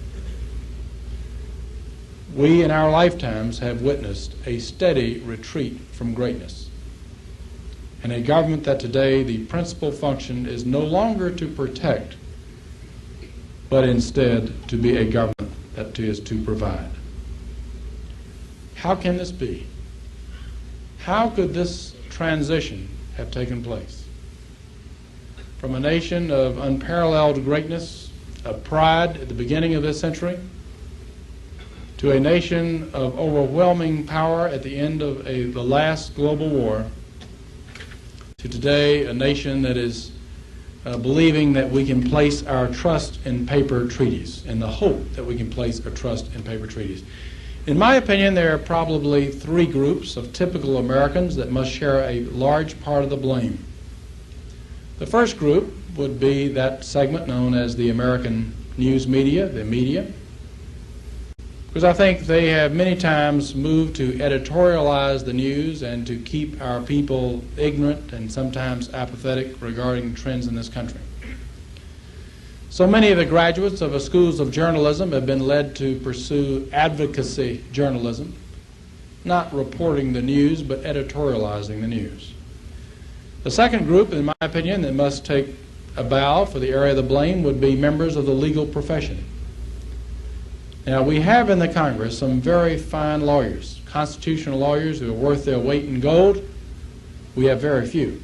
We in our lifetimes have witnessed a steady retreat from greatness, and a government that today the principal function is no longer to protect, but instead to be a government that is to provide. How can this be? How could this transition have taken place? From a nation of unparalleled greatness, of pride at the beginning of this century, to a nation of overwhelming power at the end of the last global war, to today a nation that is believing that we can place our trust in paper treaties, in the hope that we can place our trust in paper treaties. In my opinion, there are probably three groups of typical Americans that must share a large part of the blame. The first group would be that segment known as the American news media, the media, because I think they have many times moved to editorialize the news and to keep our people ignorant and sometimes apathetic regarding trends in this country. So many of the graduates of the schools of journalism have been led to pursue advocacy journalism, not reporting the news, but editorializing the news. The second group, in my opinion, that must take a bow for the area of the blame would be members of the legal profession. Now, we have in the Congress some very fine lawyers, constitutional lawyers who are worth their weight in gold. We have very few.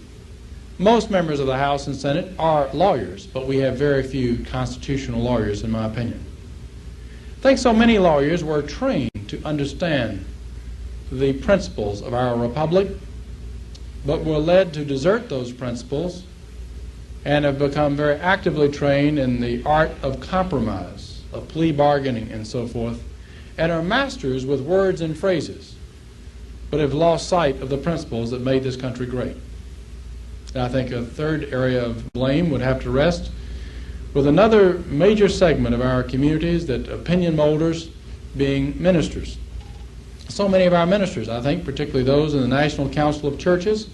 Most members of the House and Senate are lawyers, but we have very few constitutional lawyers, in my opinion. I think so many lawyers were trained to understand the principles of our republic, but were led to desert those principles and have become very actively trained in the art of compromise, of plea bargaining, and so forth, and are masters with words and phrases, but have lost sight of the principles that made this country great. I think a third area of blame would have to rest with another major segment of our communities, that opinion molders being ministers. So many of our ministers, I think, particularly those in the National Council of Churches,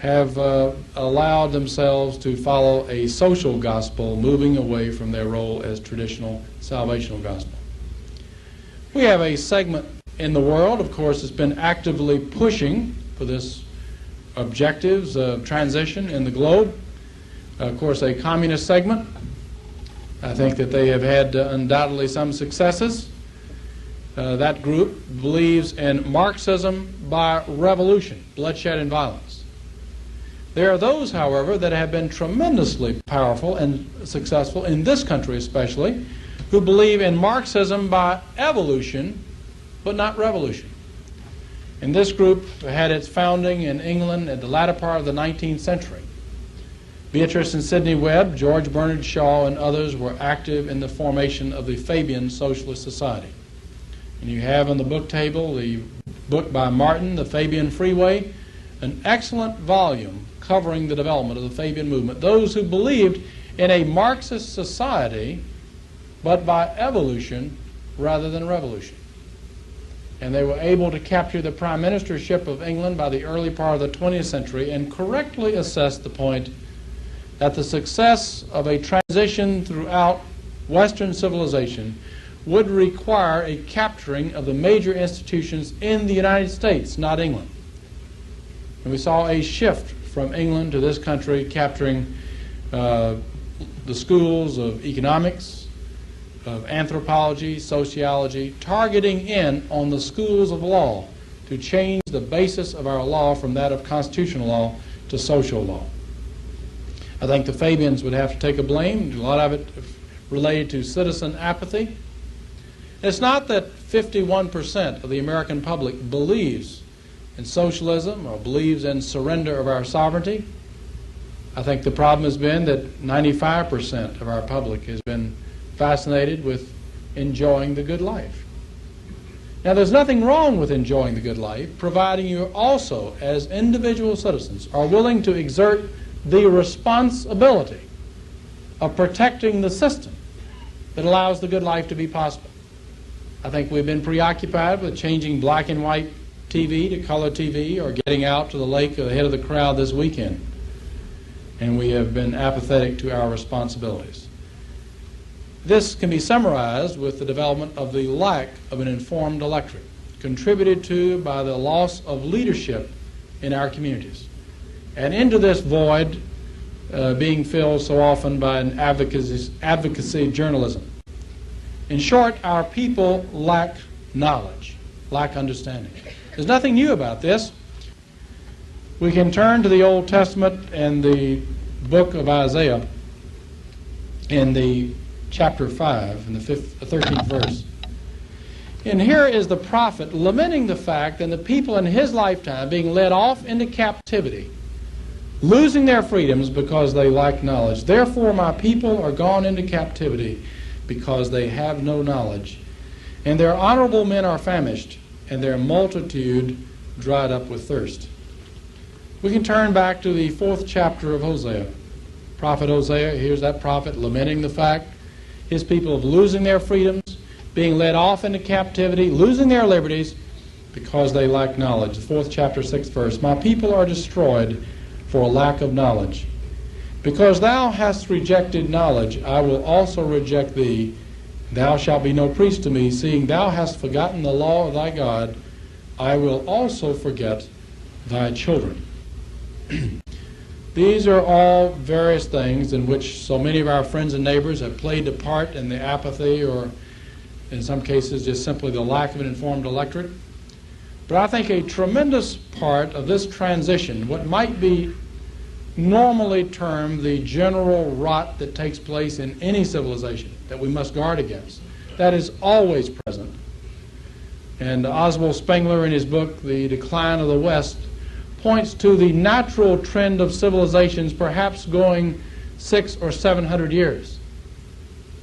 have allowed themselves to follow a social gospel, moving away from their role as traditional salvational gospel. We have a segment in the world, of course, that's been actively pushing for this objectives of transition in the globe. Of course, a communist segment. I think that they have had undoubtedly some successes. That group believes in Marxism by revolution, bloodshed and violence. There are those, however, that have been tremendously powerful and successful, in this country especially, who believe in Marxism by evolution, but not revolution. And this group had its founding in England at the latter part of the 19th century. Beatrice and Sidney Webb, George Bernard Shaw, and others were active in the formation of the Fabian Socialist Society. And you have on the book table the book by Martin, The Fabian Freeway, an excellent volume covering the development of the Fabian movement. Those who believed in a Marxist society, but by evolution rather than revolution. And they were able to capture the prime ministership of England by the early part of the 20th century and correctly assess the point that the success of a transition throughout Western civilization would require a capturing of the major institutions in the United States, not England. And we saw a shift from England to this country, capturing the schools of economics, of anthropology, sociology, targeting in on the schools of law to change the basis of our law from that of constitutional law to social law. I think the Fabians would have to take a blame, a lot of it related to citizen apathy. It's not that 51% of the American public believes in socialism or believes in surrender of our sovereignty. I think the problem has been that 95% of our public has been fascinated with enjoying the good life. Now, there's nothing wrong with enjoying the good life, providing you also, as individual citizens, are willing to exert the responsibility of protecting the system that allows the good life to be possible. I think we've been preoccupied with changing black and white TV to color TV or getting out to the lake or the head of the crowd this weekend. And we have been apathetic to our responsibilities. This can be summarized with the development of the lack of an informed electorate, contributed to by the loss of leadership in our communities. And into this void being filled so often by an advocacy journalism. In short, our people lack knowledge, lack understanding. There's nothing new about this. We can turn to the Old Testament and the book of Isaiah in the chapter 5, in the 13th verse. And here is the prophet lamenting the fact that the people in his lifetime being led off into captivity, losing their freedoms because they lack knowledge. Therefore my people are gone into captivity because they have no knowledge. And their honorable men are famished, and their multitude dried up with thirst. We can turn back to the 4th chapter of Hosea. Prophet Hosea, here's that prophet lamenting the fact his people of losing their freedoms, being led off into captivity, losing their liberties because they lack knowledge. The 4th chapter, 6th verse. My people are destroyed for lack of knowledge. Because thou hast rejected knowledge, I will also reject thee. Thou shalt be no priest to me, seeing thou hast forgotten the law of thy God. I will also forget thy children. These are all various things in which so many of our friends and neighbors have played a part in the apathy, or in some cases just simply the lack of an informed electorate. But I think a tremendous part of this transition, what might be normally termed the general rot that takes place in any civilization that we must guard against, that is always present. And Oswald Spengler in his book, The Decline of the West, points to the natural trend of civilizations perhaps going 600 or 700 years.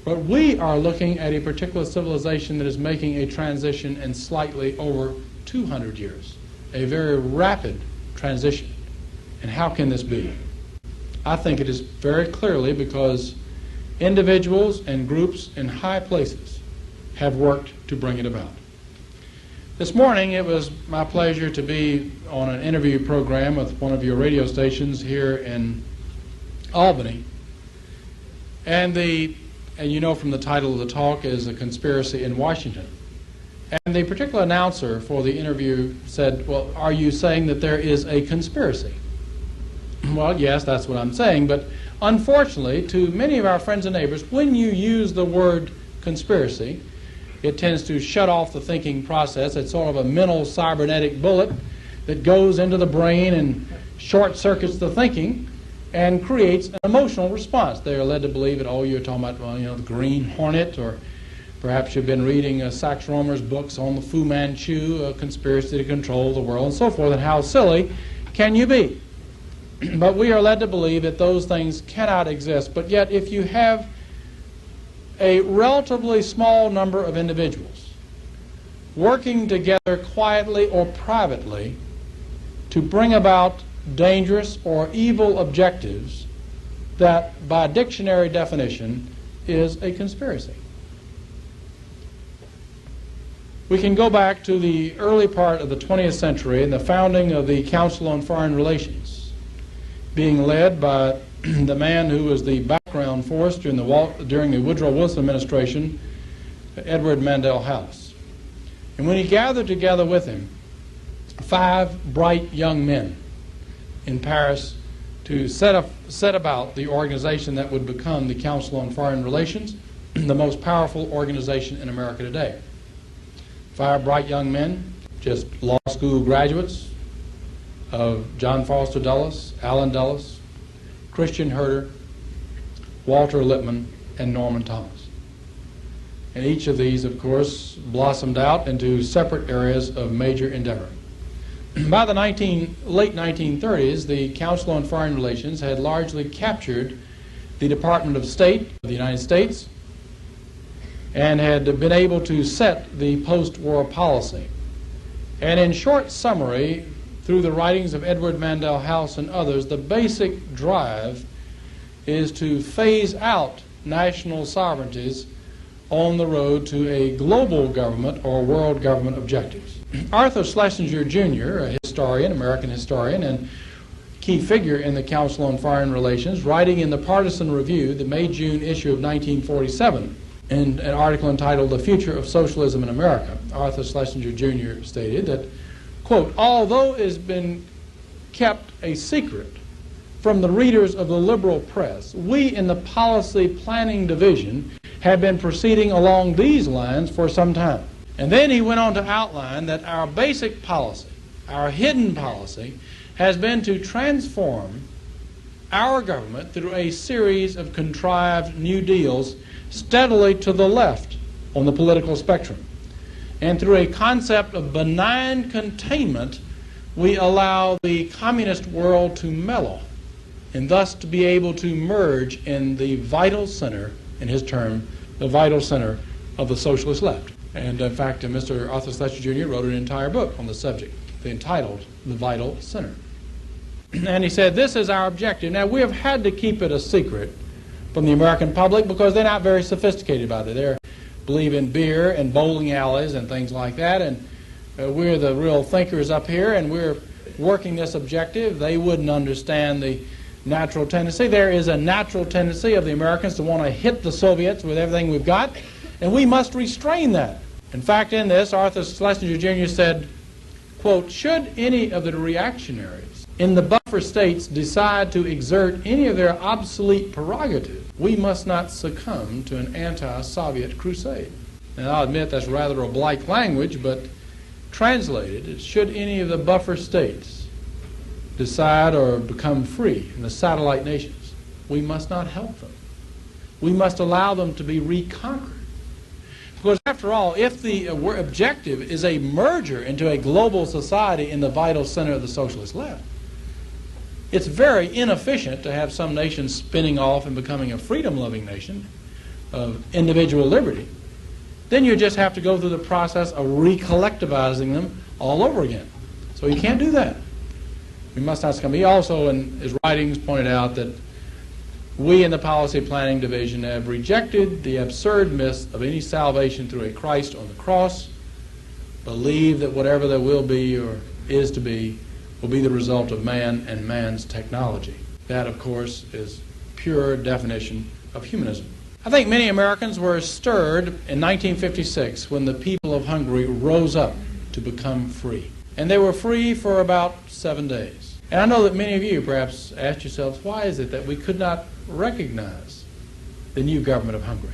But we are looking at a particular civilization that is making a transition in slightly over 200 years, a very rapid transition. And how can this be? I think it is very clearly because individuals and groups in high places have worked to bring it about. This morning it was my pleasure to be on an interview program with one of your radio stations here in Albany. And you know from the title of the talk is A Conspiracy in Washington. And the particular announcer for the interview said, well, are you saying that there is a conspiracy? Well, yes, that's what I'm saying, but unfortunately, to many of our friends and neighbors, when you use the word conspiracy, it tends to shut off the thinking process. It's sort of a mental cybernetic bullet that goes into the brain and short-circuits the thinking and creates an emotional response. They are led to believe that, oh, you're talking about, well, you know, the Green Hornet, or perhaps you've been reading Sax Rohmer's books on the Fu Manchu, a conspiracy to control the world, and so forth, and how silly can you be? But we are led to believe that those things cannot exist. But yet, if you have a relatively small number of individuals working together quietly or privately to bring about dangerous or evil objectives, that by dictionary definition is a conspiracy. We can go back to the early part of the 20th century and the founding of the Council on Foreign Relations, being led by the man who was the background force during the Woodrow Wilson administration, Edward Mandell House. And when he gathered together with him 5 bright young men in Paris to set about the organization that would become the Council on Foreign Relations, the most powerful organization in America today. 5 bright young men, just law school graduates of John Foster Dulles, Allen Dulles, Christian Herter, Walter Lippmann, and Norman Thomas. And each of these, of course, blossomed out into separate areas of major endeavor. By the late 1930s, the Council on Foreign Relations had largely captured the Department of State of the United States and had been able to set the post-war policy. And in short summary, through the writings of Edward Mandell House and others, the basic drive is to phase out national sovereignties on the road to a global government or world government objectives. Arthur Schlesinger Jr., a historian, American historian, and key figure in the Council on Foreign Relations, writing in the Partisan Review, the May-June issue of 1947, in an article entitled The Future of Socialism in America, Arthur Schlesinger Jr. stated that, quote, although it has been kept a secret from the readers of the liberal press, we in the Policy Planning Division have been proceeding along these lines for some time. And then he went on to outline that our basic policy, our hidden policy, has been to transform our government through a series of contrived new deals steadily to the left on the political spectrum. And through a concept of benign containment, we allow the communist world to mellow and thus to be able to merge in the vital center, in his term, the vital center of the socialist left. And in fact, Mr. Arthur Schlesinger Jr. wrote an entire book on the subject, entitled The Vital Center. And he said, this is our objective. Now, we have had to keep it a secret from the American public because they're not very sophisticated about it. They believe in beer and bowling alleys and things like that, and we're the real thinkers up here, and we're working this objective. They wouldn't understand the natural tendency. There is a natural tendency of the Americans to want to hit the Soviets with everything we've got, and we must restrain that. In fact, in this, Arthur Schlesinger Jr. said, quote, should any of the reactionaries in the buffer states decide to exert any of their obsolete prerogatives, we must not succumb to an anti-Soviet crusade. Now, I'll admit that's rather oblique language, but translated, should any of the buffer states decide or become free in the satellite nations, we must not help them. We must allow them to be reconquered. Because after all, if the objective is a merger into a global society in the vital center of the socialist left, it's very inefficient to have some nation spinning off and becoming a freedom-loving nation of individual liberty. Then you just have to go through the process of recollectivizing them all over again. So you can't do that. We must not succumb. He also, in his writings, pointed out that we in the Policy Planning Division have rejected the absurd myth of any salvation through a Christ on the cross believe that whatever there will be or is to be will be the result of man and man's technology. That, of course, is pure definition of humanism. I think many Americans were stirred in 1956 when the people of Hungary rose up to become free. And they were free for about 7 days. And I know that many of you perhaps asked yourselves, why is it that we could not recognize the new government of Hungary?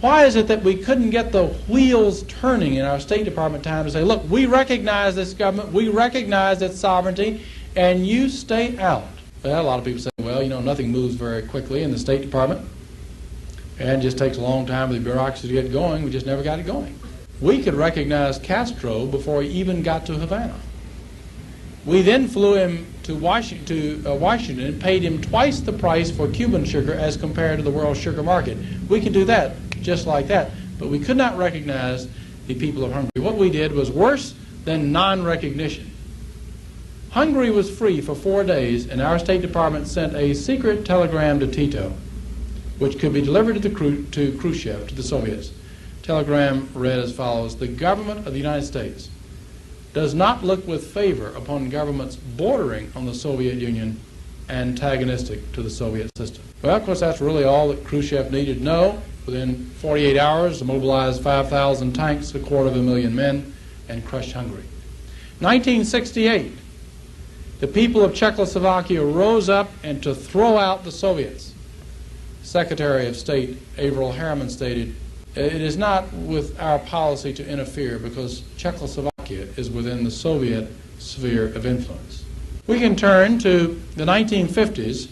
Why is it that we couldn't get the wheels turning in our State Department time to say, look, we recognize this government, we recognize its sovereignty, and you stay out? Well, a lot of people say, well, you know, nothing moves very quickly in the State Department, and it just takes a long time for the bureaucracy to get going. We just never got it going. We could recognize Castro before he even got to Havana. We then flew him to Washington and paid him twice the price for Cuban sugar as compared to the world sugar market. We could do that just like that, but we could not recognize the people of Hungary. What we did was worse than non-recognition. Hungary was free for 4 days, and our State Department sent a secret telegram to Tito, which could be delivered to Khrushchev, to the Soviets. Telegram read as follows: the government of the United States does not look with favor upon governments bordering on the Soviet Union antagonistic to the Soviet system. Well, of course, that's really all that Khrushchev needed to know. Within 48 hours, to mobilize 5,000 tanks, 250,000 men, and crush Hungary. 1968, the people of Czechoslovakia rose up and to throw out the Soviets. Secretary of State Averell Harriman stated, it is not with our policy to interfere because Czechoslovakia is within the Soviet sphere of influence. We can turn to the 1950s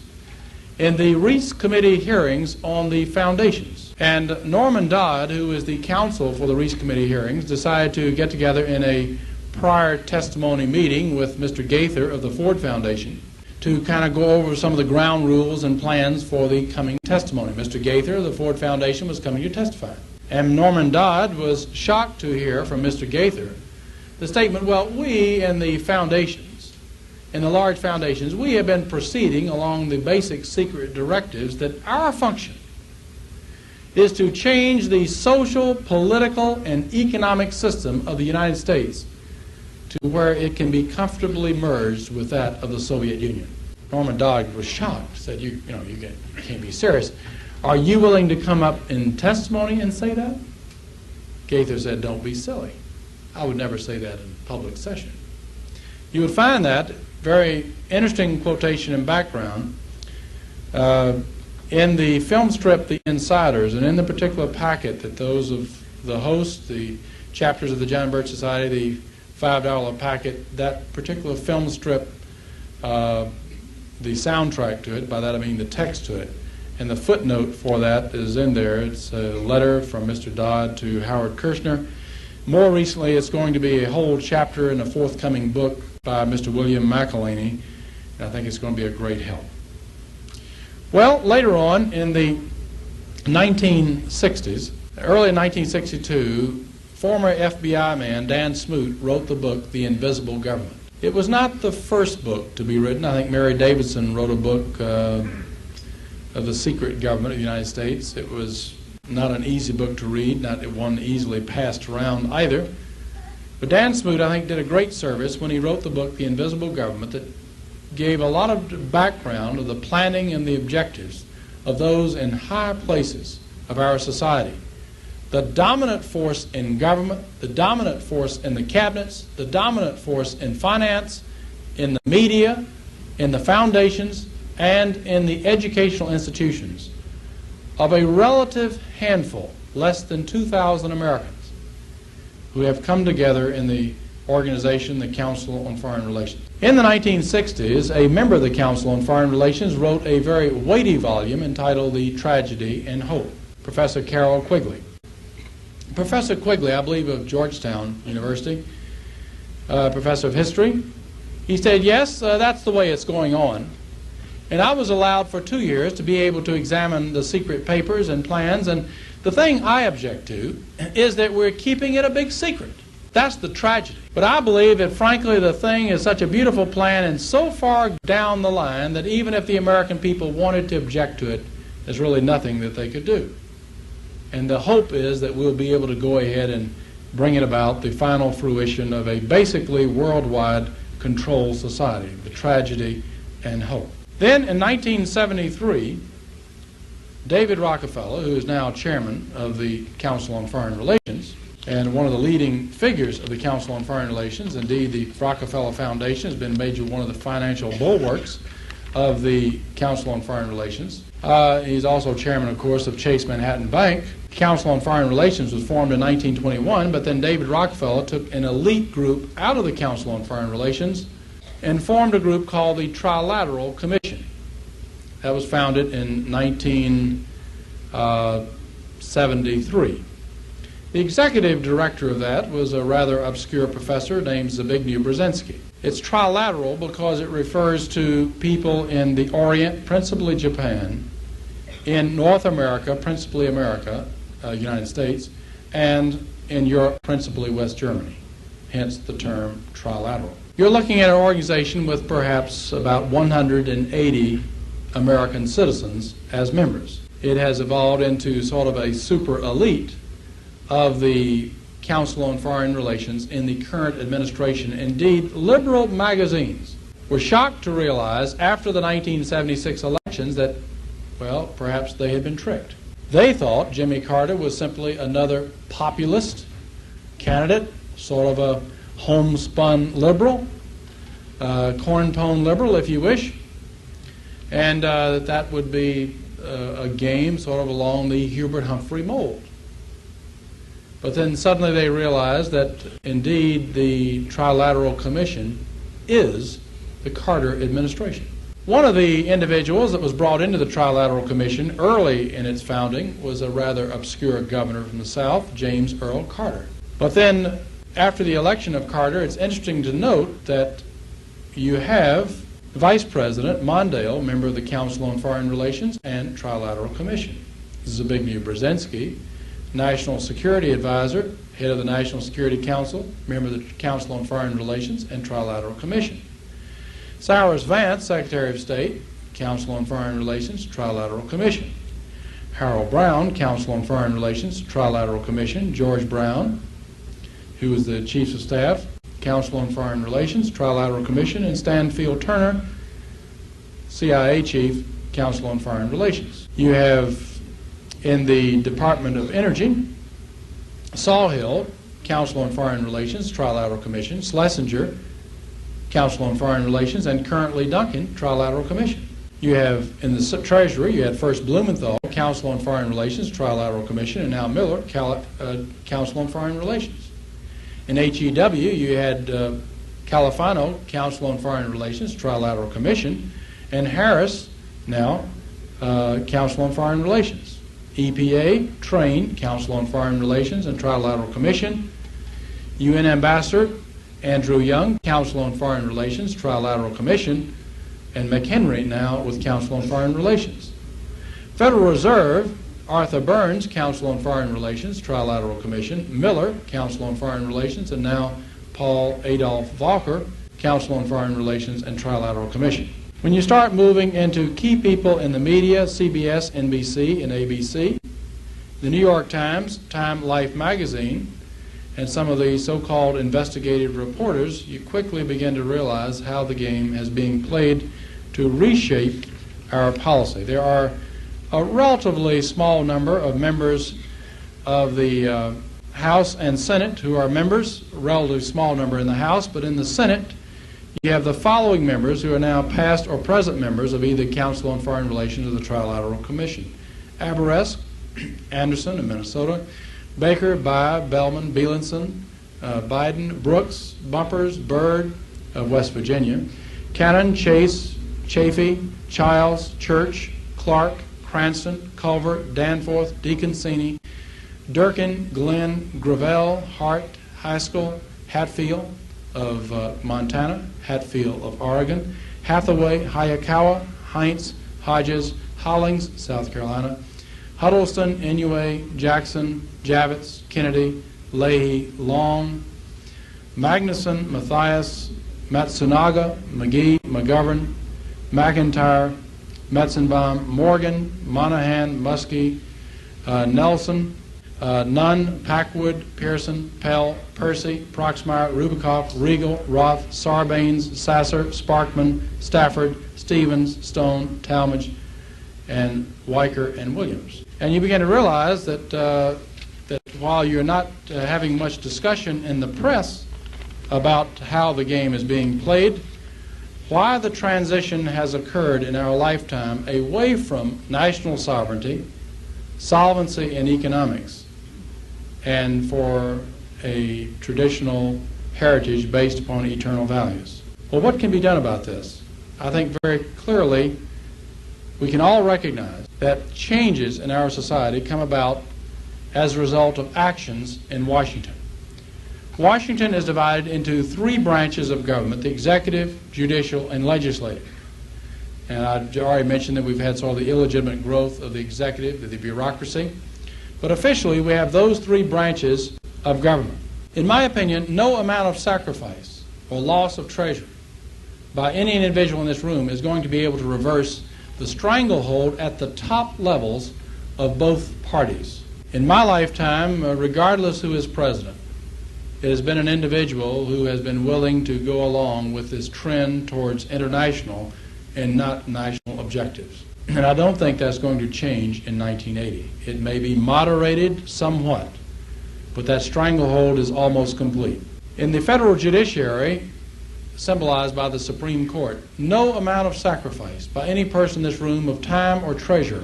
in the Reese Committee hearings on the foundations. And Norman Dodd, who is the counsel for the Reese Committee hearings, decided to get together in a prior testimony meeting with Mr. Gaither of the Ford Foundation to kind of go over some of the ground rules and plans for the coming testimony. Mr. Gaither of the Ford Foundation was coming to testify. And Norman Dodd was shocked to hear from Mr. Gaither the statement, well, we in the foundations, in the large foundations, we have been proceeding along the basic secret directives that our function is to change the social, political, and economic system of the United States to where it can be comfortably merged with that of the Soviet Union. Norman Dodd was shocked, said, you can't be serious. Are you willing to come up in testimony and say that? Gaither said, don't be silly. I would never say that in public session. You would find that very interesting quotation and background in the film strip The Insiders, and in the particular packet that those of the hosts, the chapters of the John Birch Society, the $5 packet, that particular film strip, the soundtrack to it, by that I mean the text to it, and the footnote for that is in there. It's a letter from Mr. Dodd to Howard Kirshner. More recently, it's going to be a whole chapter in a forthcoming book by Mr. William McElhaney, and I think it's going to be a great help. Well, later on in the 1960s, early in 1962, former FBI man Dan Smoot wrote the book The Invisible Government. It was not the first book to be written. I think Mary Davidson wrote a book of the secret government of the United States. It was not an easy book to read, not one easily passed around either. But Dan Smoot, I think, did a great service when he wrote the book The Invisible Government that gave a lot of background of the planning and the objectives of those in high places of our society. The dominant force in government, the dominant force in the cabinets, the dominant force in finance, in the media, in the foundations, and in the educational institutions of a relative handful, less than 2,000 Americans, who have come together in the organization, the Council on Foreign Relations. In the 1960s, a member of the Council on Foreign Relations wrote a very weighty volume entitled The Tragedy and Hope, Professor Carroll Quigley. Professor Quigley, I believe of Georgetown University, professor of history, he said, yes, that's the way it's going on. And I was allowed for 2 years to be able to examine the secret papers and plans, and the thing I object to is that we're keeping it a big secret. That's the tragedy. But I believe that, frankly, the thing is such a beautiful plan and so far down the line that even if the American people wanted to object to it, there's really nothing that they could do. And the hope is that we'll be able to go ahead and bringing about the final fruition of a basically worldwide control society, the tragedy and hope. Then in 1973, David Rockefeller, who is now chairman of the Council on Foreign Relations and one of the leading figures of the Council on Foreign Relations, indeed the Rockefeller Foundation has been made one of the financial bulwarks of the Council on Foreign Relations. He's also chairman, of course, of Chase Manhattan Bank. The Council on Foreign Relations was formed in 1921, but then David Rockefeller took an elite group out of the Council on Foreign Relations and formed a group called the Trilateral Commission. That was founded in 1973. The executive director of that was a rather obscure professor named Zbigniew Brzezinski. It's trilateral because it refers to people in the Orient, principally Japan, in North America, principally America, United States, and in Europe, principally West Germany, hence the term trilateral. You're looking at an organization with perhaps about 180 American citizens as members. It has evolved into sort of a super elite of the Council on Foreign Relations in the current administration. Indeed, liberal magazines were shocked to realize after the 1976 elections that, well, perhaps they had been tricked. They thought Jimmy Carter was simply another populist candidate, sort of a homespun liberal, corn-tone liberal, if you wish, and that would be a game sort of along the Hubert Humphrey mold. But then suddenly they realized that indeed the Trilateral Commission is the Carter administration. One of the individuals that was brought into the Trilateral Commission early in its founding was a rather obscure governor from the South, James Earl Carter. But then after the election of Carter, it's interesting to note that you have Vice President Mondale, member of the Council on Foreign Relations and Trilateral Commission. Zbigniew Brzezinski, National Security Advisor, head of the National Security Council, member of the Council on Foreign Relations and Trilateral Commission. Cyrus Vance, Secretary of State, Council on Foreign Relations, Trilateral Commission. Harold Brown, Council on Foreign Relations, Trilateral Commission. George Brown, who was the Chief of Staff, Council on Foreign Relations, Trilateral Commission, and Stanfield Turner, CIA Chief, Council on Foreign Relations. You have in the Department of Energy, Sawhill, Council on Foreign Relations, Trilateral Commission. Schlesinger, Council on Foreign Relations, and currently Duncan, Trilateral Commission. You have in the Treasury, you had first Blumenthal, Council on Foreign Relations, Trilateral Commission, and now Miller, Council on Foreign Relations. In HEW, you had Califano, Council on Foreign Relations, Trilateral Commission, and Harris, now Council on Foreign Relations. EPA, Train, Council on Foreign Relations and Trilateral Commission. UN Ambassador Andrew Young, Council on Foreign Relations, Trilateral Commission, and McHenry now with Council on Foreign Relations. Federal Reserve, Arthur Burns, Council on Foreign Relations, Trilateral Commission. Miller, Council on Foreign Relations, and now Paul Adolph Volcker, Council on Foreign Relations and Trilateral Commission. When you start moving into key people in the media, CBS, NBC, and ABC, the New York Times, Time Life magazine, and some of the so-called investigative reporters, you quickly begin to realize how the game is being played to reshape our policy. There are a relatively small number of members of the House and Senate who are members, a relatively small number in the House, but in the Senate, you have the following members who are now past or present members of either Council on Foreign Relations or the Trilateral Commission. Aberesk, Anderson of Minnesota, Baker, Bye, Bellman, Bielenson, Biden, Brooks, Bumpers, Byrd of West Virginia, Cannon, Chase, Chafee, Childs, Church, Clark, Cranston, Culver, Danforth, DeConcini, Durkin, Glenn, Gravel, Hart, Haskell, Hatfield of Montana, Hatfield of Oregon, Hathaway, Hayakawa, Heinz, Hodges, Hollings, South Carolina, Huddleston, Inouye, Jackson, Javits, Kennedy, Leahy, Long, Magnuson, Mathias, Matsunaga, McGee, McGovern, McIntyre, Metzenbaum, Morgan, Monahan, Muskie, Nelson, Nunn, Packwood, Pearson, Pell, Percy, Proxmire, Rubikoff, Regal, Roth, Sarbanes, Sasser, Sparkman, Stafford, Stevens, Stone, Talmadge, and Weicker and Williams. And you begin to realize that, that while you're not having much discussion in the press about how the game is being played, why the transition has occurred in our lifetime away from national sovereignty, solvency, and economics, and for a traditional heritage based upon eternal values. Well, what can be done about this? I think very clearly we can all recognize that changes in our society come about as a result of actions in Washington. Washington is divided into three branches of government: the executive, judicial, and legislative. And I've already mentioned that we've had sort of the illegitimate growth of the executive, the bureaucracy. But officially, we have those three branches of government. In my opinion, no amount of sacrifice or loss of treasure by any individual in this room is going to be able to reverse the stranglehold at the top levels of both parties. In my lifetime, regardless who is president, it has been an individual who has been willing to go along with this trend towards international and not national objectives. And I don't think that's going to change in 1980. It may be moderated somewhat, but that stranglehold is almost complete. In the federal judiciary, symbolized by the Supreme Court, no amount of sacrifice by any person in this room of time or treasure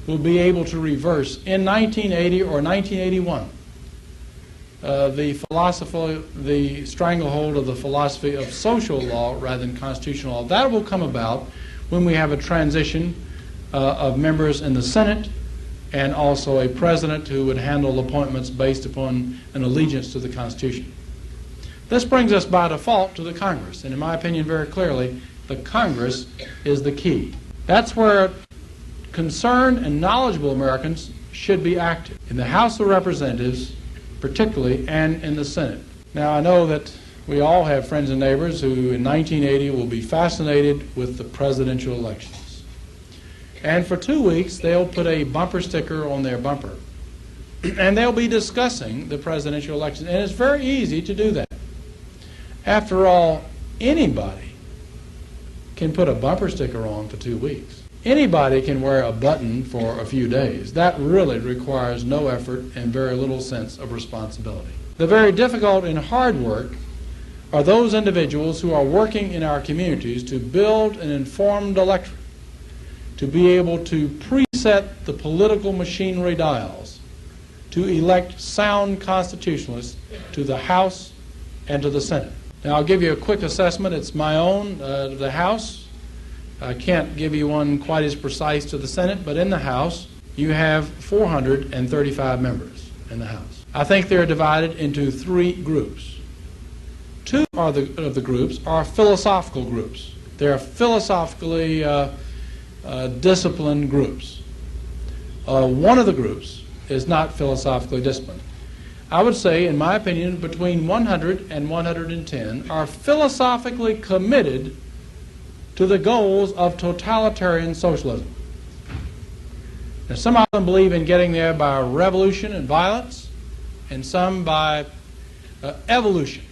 will be able to reverse in 1980 or 1981 the stranglehold of the philosophy of social law rather than constitutional law. That will come about when we have a transition of members in the Senate and also a president who would handle appointments based upon an allegiance to the Constitution. This brings us by default to the Congress, and in my opinion very clearly, the Congress is the key. That's where concerned and knowledgeable Americans should be active, in the House of Representatives particularly, and in the Senate. Now, I know that we all have friends and neighbors who in 1980 will be fascinated with the presidential elections. And for 2 weeks, they'll put a bumper sticker on their bumper, and they'll be discussing the presidential election. And it's very easy to do that. After all, anybody can put a bumper sticker on for 2 weeks. Anybody can wear a button for a few days. That really requires no effort and very little sense of responsibility. The very difficult and hard work are those individuals who are working in our communities to build an informed electorate, to be able to preset the political machinery dials, to elect sound constitutionalists to the House and to the Senate. Now, I'll give you a quick assessment. It's my own, the House. I can't give you one quite as precise to the Senate, but in the House, you have 435 members in the House. I think they're divided into three groups. Two of the groups are philosophical groups. They're philosophically disciplined groups. One of the groups is not philosophically disciplined. I would say, in my opinion, between 100 and 110 are philosophically committed to the goals of totalitarian socialism. Now, some of them believe in getting there by revolution and violence, and some by evolution,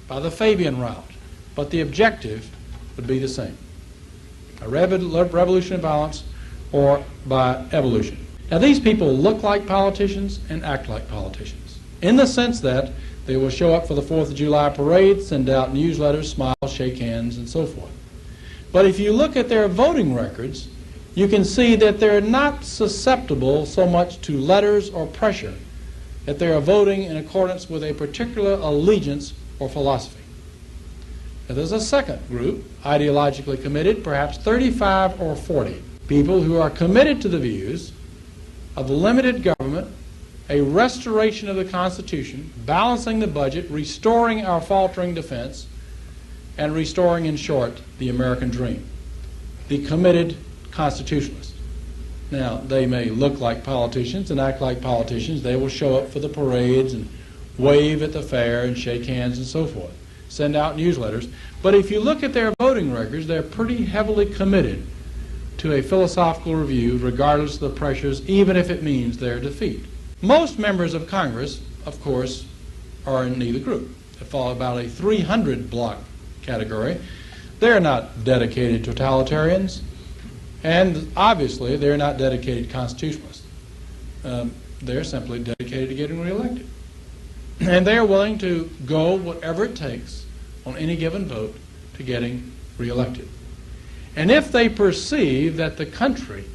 by the Fabian route. But the objective would be the same: a revolution and violence, or by evolution. Now, these people look like politicians and act like politicians, in the sense that they will show up for the 4th of July parade, send out newsletters, smile, shake hands, and so forth. But if you look at their voting records, you can see that they're not susceptible so much to letters or pressure, that they are voting in accordance with a particular allegiance or philosophy. Now, there's a second group, ideologically committed, perhaps 35 or 40 people who are committed to the views of limited government, a restoration of the Constitution, balancing the budget, restoring our faltering defense, and restoring, in short, the American dream. The committed constitutionalists. Now, they may look like politicians and act like politicians. They will show up for the parades and wave at the fair and shake hands and so forth, send out newsletters. But if you look at their voting records, they're pretty heavily committed to a philosophical review, regardless of the pressures, even if it means their defeat. Most members of Congress, of course, are in neither group. They fall about a 300 block category. They're not dedicated totalitarians, and obviously they're not dedicated constitutionalists. They're simply dedicated to getting reelected. And they're willing to go whatever it takes on any given vote to getting reelected. And if they perceive that the country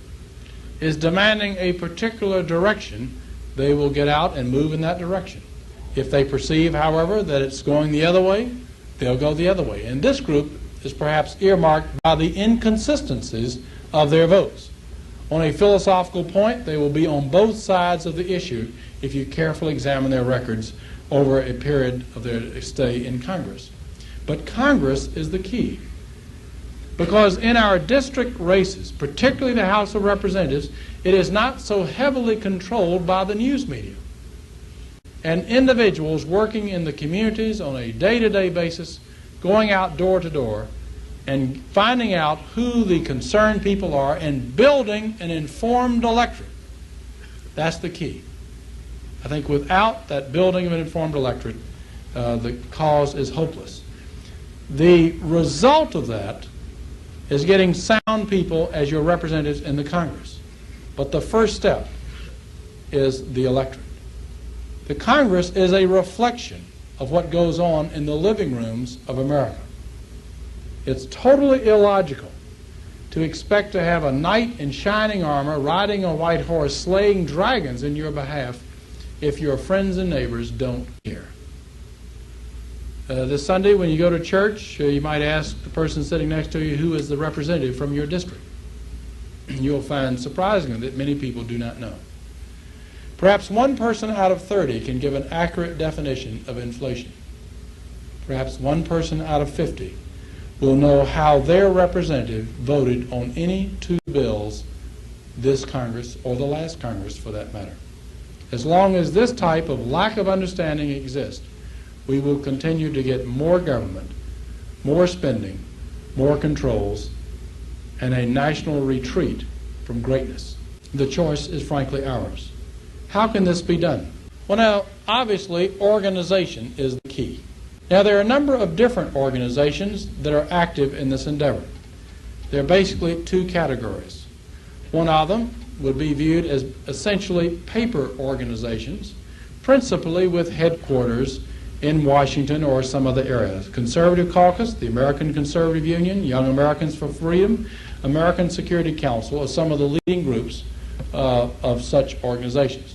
is demanding a particular direction, they will get out and move in that direction. If they perceive, however, that it's going the other way, they'll go the other way. And this group is perhaps earmarked by the inconsistencies of their votes. On a philosophical point, they will be on both sides of the issue if you carefully examine their records over a period of their stay in Congress. But Congress is the key. Because in our district races, particularly the House of Representatives, it is not so heavily controlled by the news media. And individuals working in the communities on a day-to-day basis, going out door to door, and finding out who the concerned people are and building an informed electorate. That's the key. I think without that building of an informed electorate, the cause is hopeless. The result of that is getting sound people as your representatives in the Congress. But the first step is the electorate. The Congress is a reflection of what goes on in the living rooms of America. It's totally illogical to expect to have a knight in shining armor riding a white horse slaying dragons in your behalf if your friends and neighbors don't care. This Sunday when you go to church, you might ask the person sitting next to you who is the representative from your district. You'll find surprisingly that many people do not know. Perhaps one person out of 30 can give an accurate definition of inflation. Perhaps one person out of 50 will know how their representative voted on any two bills this Congress, or the last Congress for that matter. As long as this type of lack of understanding exists, we will continue to get more government, more spending, more controls, and a national retreat from greatness. The choice is frankly ours. How can this be done? Well, now, obviously, organization is the key. Now, there are a number of different organizations that are active in this endeavor. There are basically two categories. One of them would be viewed as essentially paper organizations, principally with headquarters in Washington or some other area. Conservative Caucus, the American Conservative Union, Young Americans for Freedom, American Security Council are some of the leading groups of such organizations.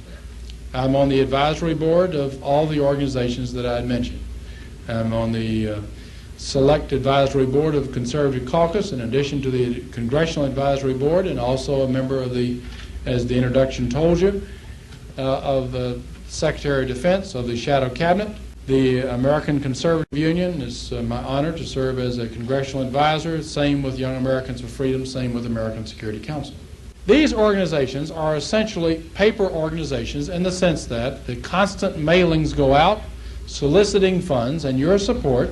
I'm on the advisory board of all the organizations that I had mentioned. I'm on the select advisory board of Conservative Caucus in addition to the Congressional Advisory Board, and also a member of the, as the introduction told you, of the Secretary of Defense of the Shadow Cabinet. The American Conservative Union is my honor to serve as a congressional advisor, same with Young Americans for Freedom, same with American Security Council. These organizations are essentially paper organizations in the sense that the constant mailings go out soliciting funds and your support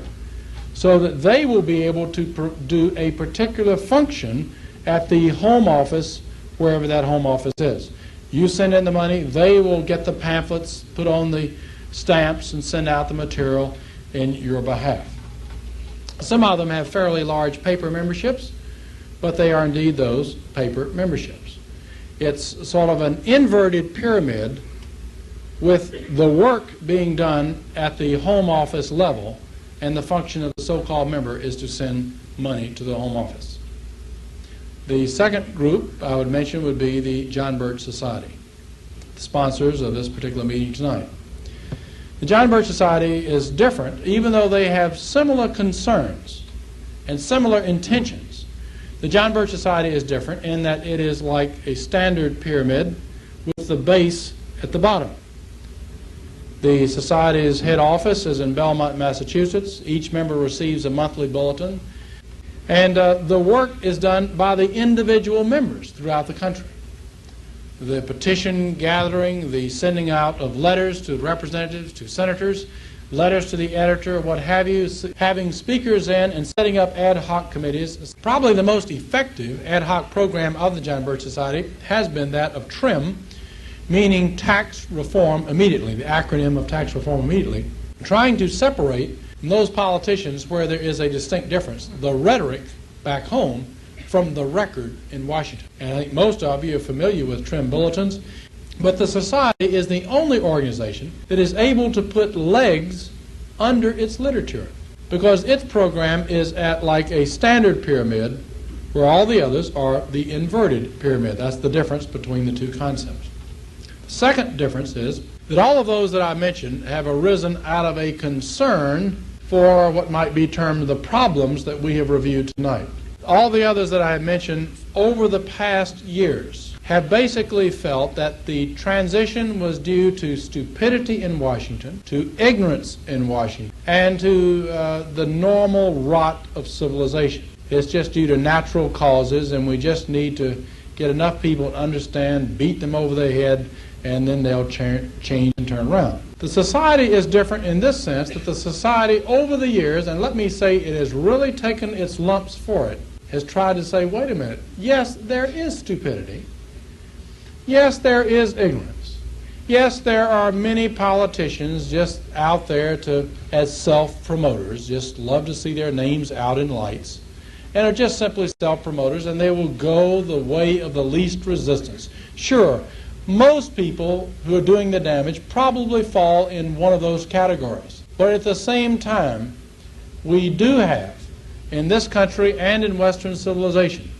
so that they will be able to do a particular function at the home office, wherever that home office is. You send in the money, they will get the pamphlets, put on the stamps, and send out the material in your behalf. Some of them have fairly large paper memberships, but they are indeed those paper memberships. It's sort of an inverted pyramid with the work being done at the home office level, and the function of the so-called member is to send money to the home office. The second group I would mention would be the John Birch Society, the sponsors of this particular meeting tonight. The John Birch Society is different, even though they have similar concerns and similar intentions. The John Birch Society is different in that it is like a standard pyramid with the base at the bottom. The Society's head office is in Belmont, Massachusetts. Each member receives a monthly bulletin. And the work is done by the individual members throughout the country. The petition gathering, the sending out of letters to representatives, to senators, letters to the editor, what have you, having speakers in and setting up ad hoc committees. Probably the most effective ad hoc program of the John Birch Society has been that of TRIM, meaning tax reform immediately, the acronym of tax reform immediately, trying to separate those politicians where there is a distinct difference, the rhetoric back home from the record in Washington. And I think most of you are familiar with Trim Bulletins, but the Society is the only organization that is able to put legs under its literature, because its program is at like a standard pyramid where all the others are the inverted pyramid. That's the difference between the two concepts. The second difference is that all of those that I mentioned have arisen out of a concern for what might be termed the problems that we have reviewed tonight. All the others that I have mentioned over the past years have basically felt that the transition was due to stupidity in Washington, to ignorance in Washington, and to the normal rot of civilization. It's just due to natural causes, and we just need to get enough people to understand, beat them over the head, and then they'll change and turn around. The Society is different in this sense, that the Society over the years, and let me say it has really taken its lumps for it, has tried to say, wait a minute, yes, there is stupidity. Yes, there is ignorance. Yes, there are many politicians just out there as self-promoters, just love to see their names out in lights, and are just simply self-promoters, and they will go the way of the least resistance. Sure, most people who are doing the damage probably fall in one of those categories. But at the same time, we do have, in this country and in Western civilization,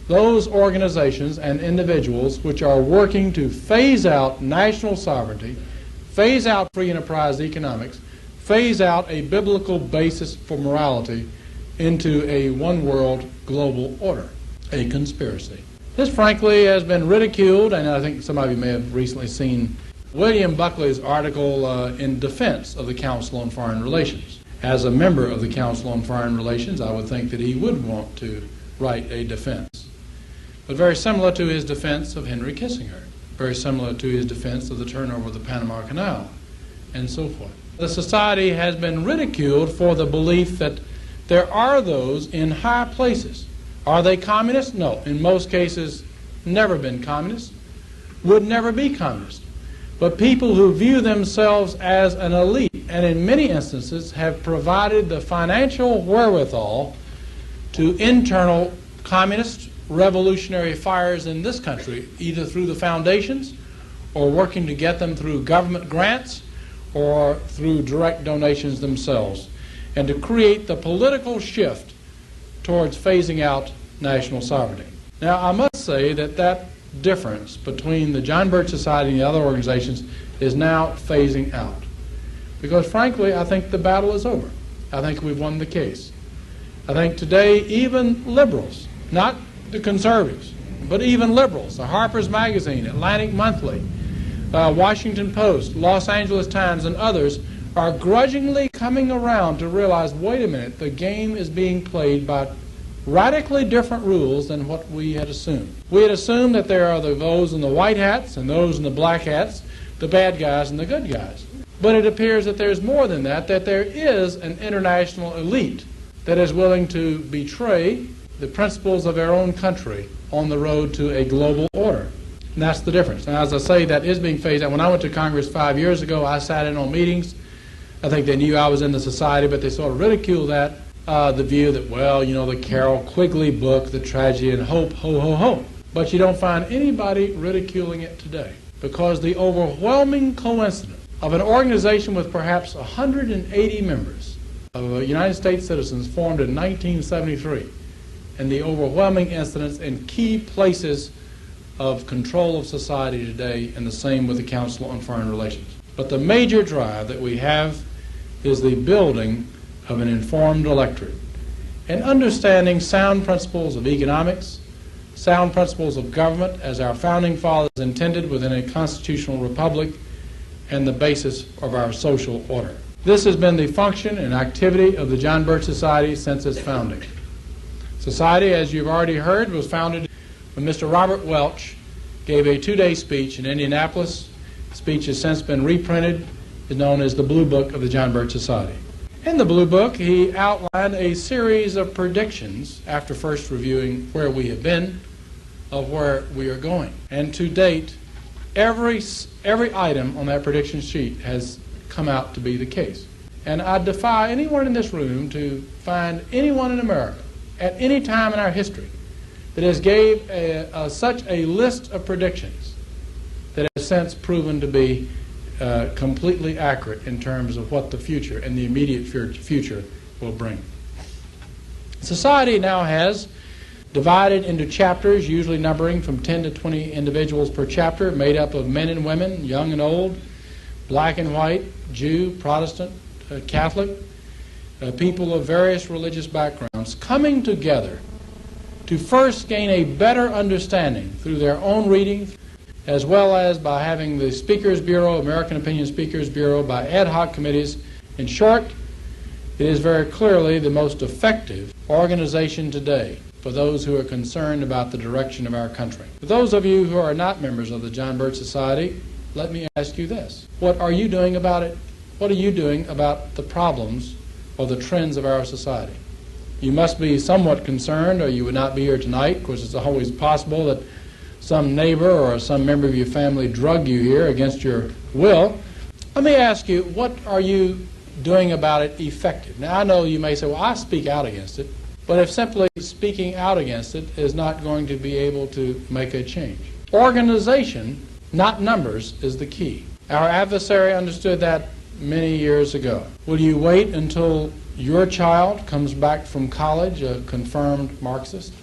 those organizations and individuals which are working to phase out national sovereignty, phase out free enterprise economics, phase out a biblical basis for morality into a one-world global order, a conspiracy. This, frankly, has been ridiculed, and I think some of you may have recently seen William Buckley's article in defense of the Council on Foreign Relations. As a member of the Council on Foreign Relations, I would think that he would want to write a defense. But very similar to his defense of Henry Kissinger, very similar to his defense of the turnover of the Panama Canal, and so forth. The Society has been ridiculed for the belief that there are those in high places. Are they communists? No. In most cases, never been communists, would never be communists. But people who view themselves as an elite, and in many instances have provided the financial wherewithal to internal communist revolutionary fires in this country, either through the foundations or working to get them through government grants or through direct donations themselves, and to create the political shift towards phasing out national sovereignty. Now, I must say that that difference between the John Birch Society and the other organizations is now phasing out. Because frankly, I think the battle is over. I think we've won the case. I think today even liberals, not the conservatives, but even liberals, the Harper's Magazine, Atlantic Monthly, Washington Post, Los Angeles Times, and others are grudgingly coming around to realize, wait a minute, the game is being played by radically different rules than what we had assumed. We had assumed that there are those in the white hats and those in the black hats, the bad guys and the good guys. But it appears that there's more than that there is an international elite that is willing to betray the principles of their own country on the road to a global order. And that's the difference. And as I say, that is being phased out. When I went to Congress 5 years ago, I sat in on meetings. I think they knew I was in the Society, but they sort of ridiculed that, the view that, well, you know, the Carroll Quigley book, The Tragedy and Hope, ho, ho, ho. But you don't find anybody ridiculing it today, because the overwhelming coincidence of an organization with perhaps 180 members of United States citizens formed in 1973, and the overwhelming incidence in key places of control of society today, and the same with the Council on Foreign Relations. But the major drive that we have is the building of an informed electorate and understanding sound principles of economics, sound principles of government as our founding fathers intended within a constitutional republic, and the basis of our social order. This has been the function and activity of the John Birch Society since its founding. Society, as you've already heard, was founded when Mr. Robert Welch gave a 2-day speech in Indianapolis. The speech has since been reprinted, is known as the Blue Book of the John Birch Society. In the Blue Book, he outlined a series of predictions, after first reviewing where we have been, of where we are going. And to date, every item on that prediction sheet has come out to be the case. And I defy anyone in this room to find anyone in America at any time in our history that has gave such a list of predictions that has since proven to be completely accurate in terms of what the future and the immediate future will bring. Society now has divided into chapters, usually numbering from 10 to 20 individuals per chapter, made up of men and women, young and old, black and white, Jew, Protestant, Catholic, people of various religious backgrounds, coming together to first gain a better understanding through their own reading, as well as by having the Speakers Bureau, American Opinion Speakers Bureau, by ad hoc committees. In short, it is very clearly the most effective organization today for those who are concerned about the direction of our country. For those of you who are not members of the John Birch Society, let me ask you this. What are you doing about it? What are you doing about the problems or the trends of our society? You must be somewhat concerned, or you would not be here tonight. Of course, it's always possible that some neighbor or some member of your family drugged you here against your will. Let me ask you, what are you doing about it effective? Now, I know you may say, well, I speak out against it, but if simply speaking out against it is not going to be able to make a change. Organization, not numbers, is the key. Our adversary understood that many years ago. Will you wait until your child comes back from college, a confirmed Marxist,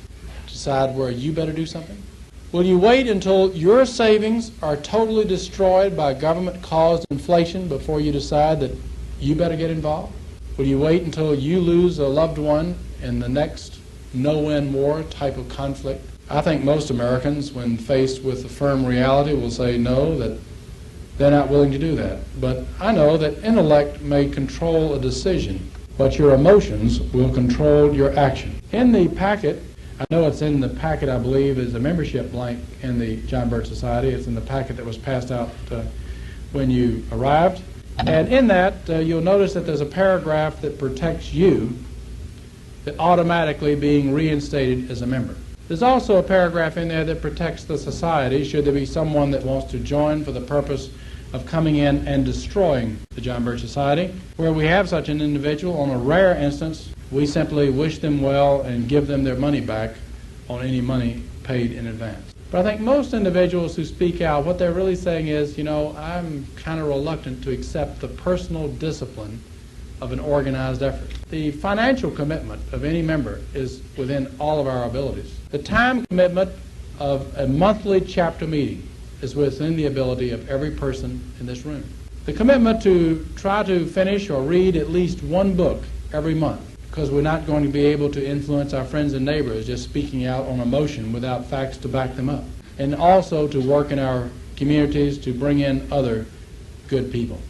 to decide where you better do something? Will you wait until your savings are totally destroyed by government-caused inflation before you decide that you better get involved? Will you wait until you lose a loved one in the next no-win war type of conflict? I think most Americans, when faced with the firm reality, will say no, that they're not willing to do that. But I know that intellect may control a decision, but your emotions will control your action. In the packet, I know it's in the packet, I believe, is a membership blank in the John Birch Society. It's in the packet that was passed out when you arrived. And in that, you'll notice that there's a paragraph that protects you that automatically being reinstated as a member. There's also a paragraph in there that protects the society should there be someone that wants to join for the purpose of coming in and destroying the John Birch Society. Where we have such an individual, on a rare instance, we simply wish them well and give them their money back on any money paid in advance. But I think most individuals who speak out, what they're really saying is, you know, I'm kind of reluctant to accept the personal discipline of an organized effort. The financial commitment of any member is within all of our abilities. The time commitment of a monthly chapter meeting is within the ability of every person in this room. The commitment to try to finish or read at least one book every month, because we're not going to be able to influence our friends and neighbors just speaking out on emotion without facts to back them up. And also to work in our communities to bring in other good people.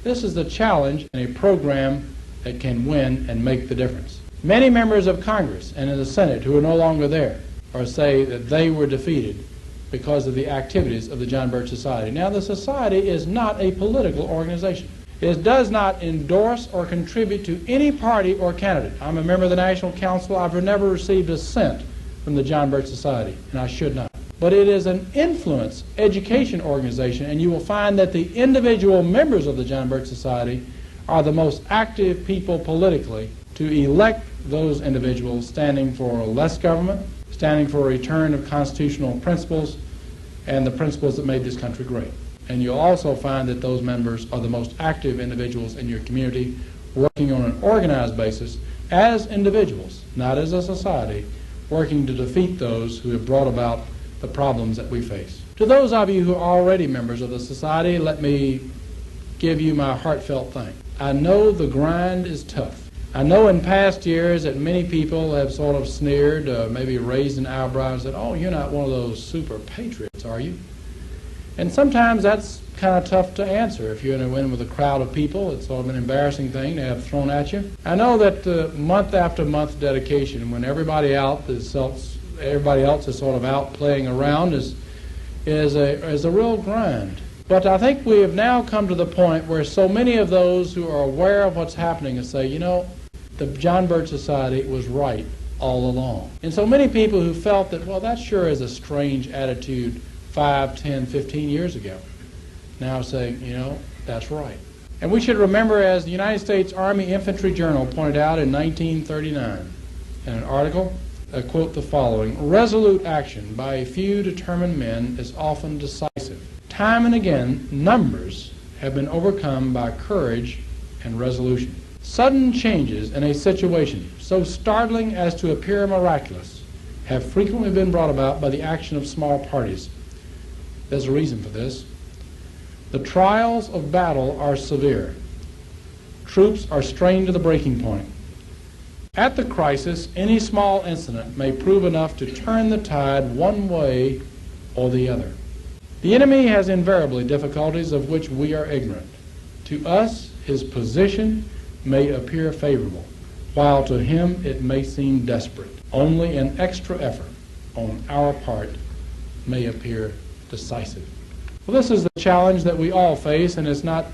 This is the challenge in a program that can win and make the difference. Many members of Congress and in the Senate who are no longer there or say that they were defeated because of the activities of the John Birch Society. Now, the Society is not a political organization. It does not endorse or contribute to any party or candidate. I'm a member of the National Council. I've never received a cent from the John Birch Society, and I should not. But it is an influence education organization, and you will find that the individual members of the John Birch Society are the most active people politically to elect those individuals standing for less government, standing for a return of constitutional principles and the principles that made this country great. And you'll also find that those members are the most active individuals in your community, working on an organized basis as individuals, not as a society, working to defeat those who have brought about the problems that we face. To those of you who are already members of the Society, let me give you my heartfelt thanks. I know the grind is tough. I know in past years that many people have sort of sneered, maybe raised an eyebrow and said, oh, you're not one of those super patriots, are you? And sometimes that's kind of tough to answer. If you're in a room with a crowd of people, it's sort of an embarrassing thing to have thrown at you. I know that month after month dedication, when everybody else is sort of out playing around, is a real grind. But I think we have now come to the point where so many of those who are aware of what's happening and say, you know, the John Birch Society was right all along. And so many people who felt that, well, that sure is a strange attitude 5, 10, 15 years ago, now saying, that's right. And we should remember, as the United States Army Infantry Journal pointed out in 1939 in an article, I quote the following: "Resolute action by a few determined men is often decisive. Time and again, numbers have been overcome by courage and resolution. Sudden changes in a situation, so startling as to appear miraculous, have frequently been brought about by the action of small parties. There's a reason for this. The trials of battle are severe. Troops are strained to the breaking point. At the crisis, any small incident may prove enough to turn the tide one way or the other. The enemy has invariably difficulties of which we are ignorant. To us, his position may appear favorable, while to him it may seem desperate. Only an extra effort on our part may appear decisive." Well, this is the challenge that we all face, and it's not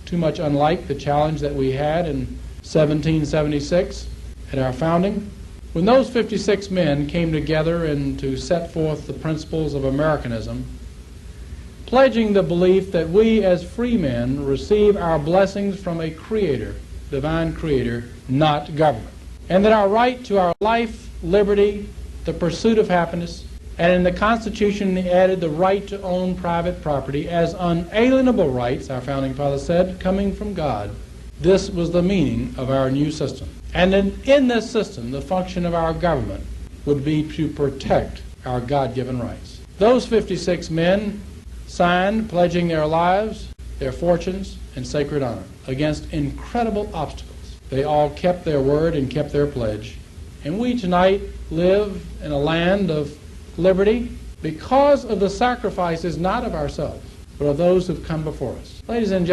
too much unlike the challenge that we had in 1776 at our founding. When those 56 men came together and to set forth the principles of Americanism, pledging the belief that we as free men receive our blessings from a creator, divine creator, not government, and that our right to our life, liberty, the pursuit of happiness, and in the Constitution they added the right to own private property as unalienable rights, our founding fathers said, coming from God. This was the meaning of our new system. And in this system, the function of our government would be to protect our God-given rights. Those 56 men signed, pledging their lives, their fortunes, and sacred honor against incredible obstacles. They all kept their word and kept their pledge. And we tonight live in a land of liberty because of the sacrifices not of ourselves, but of those who've come before us. Ladies and gentlemen,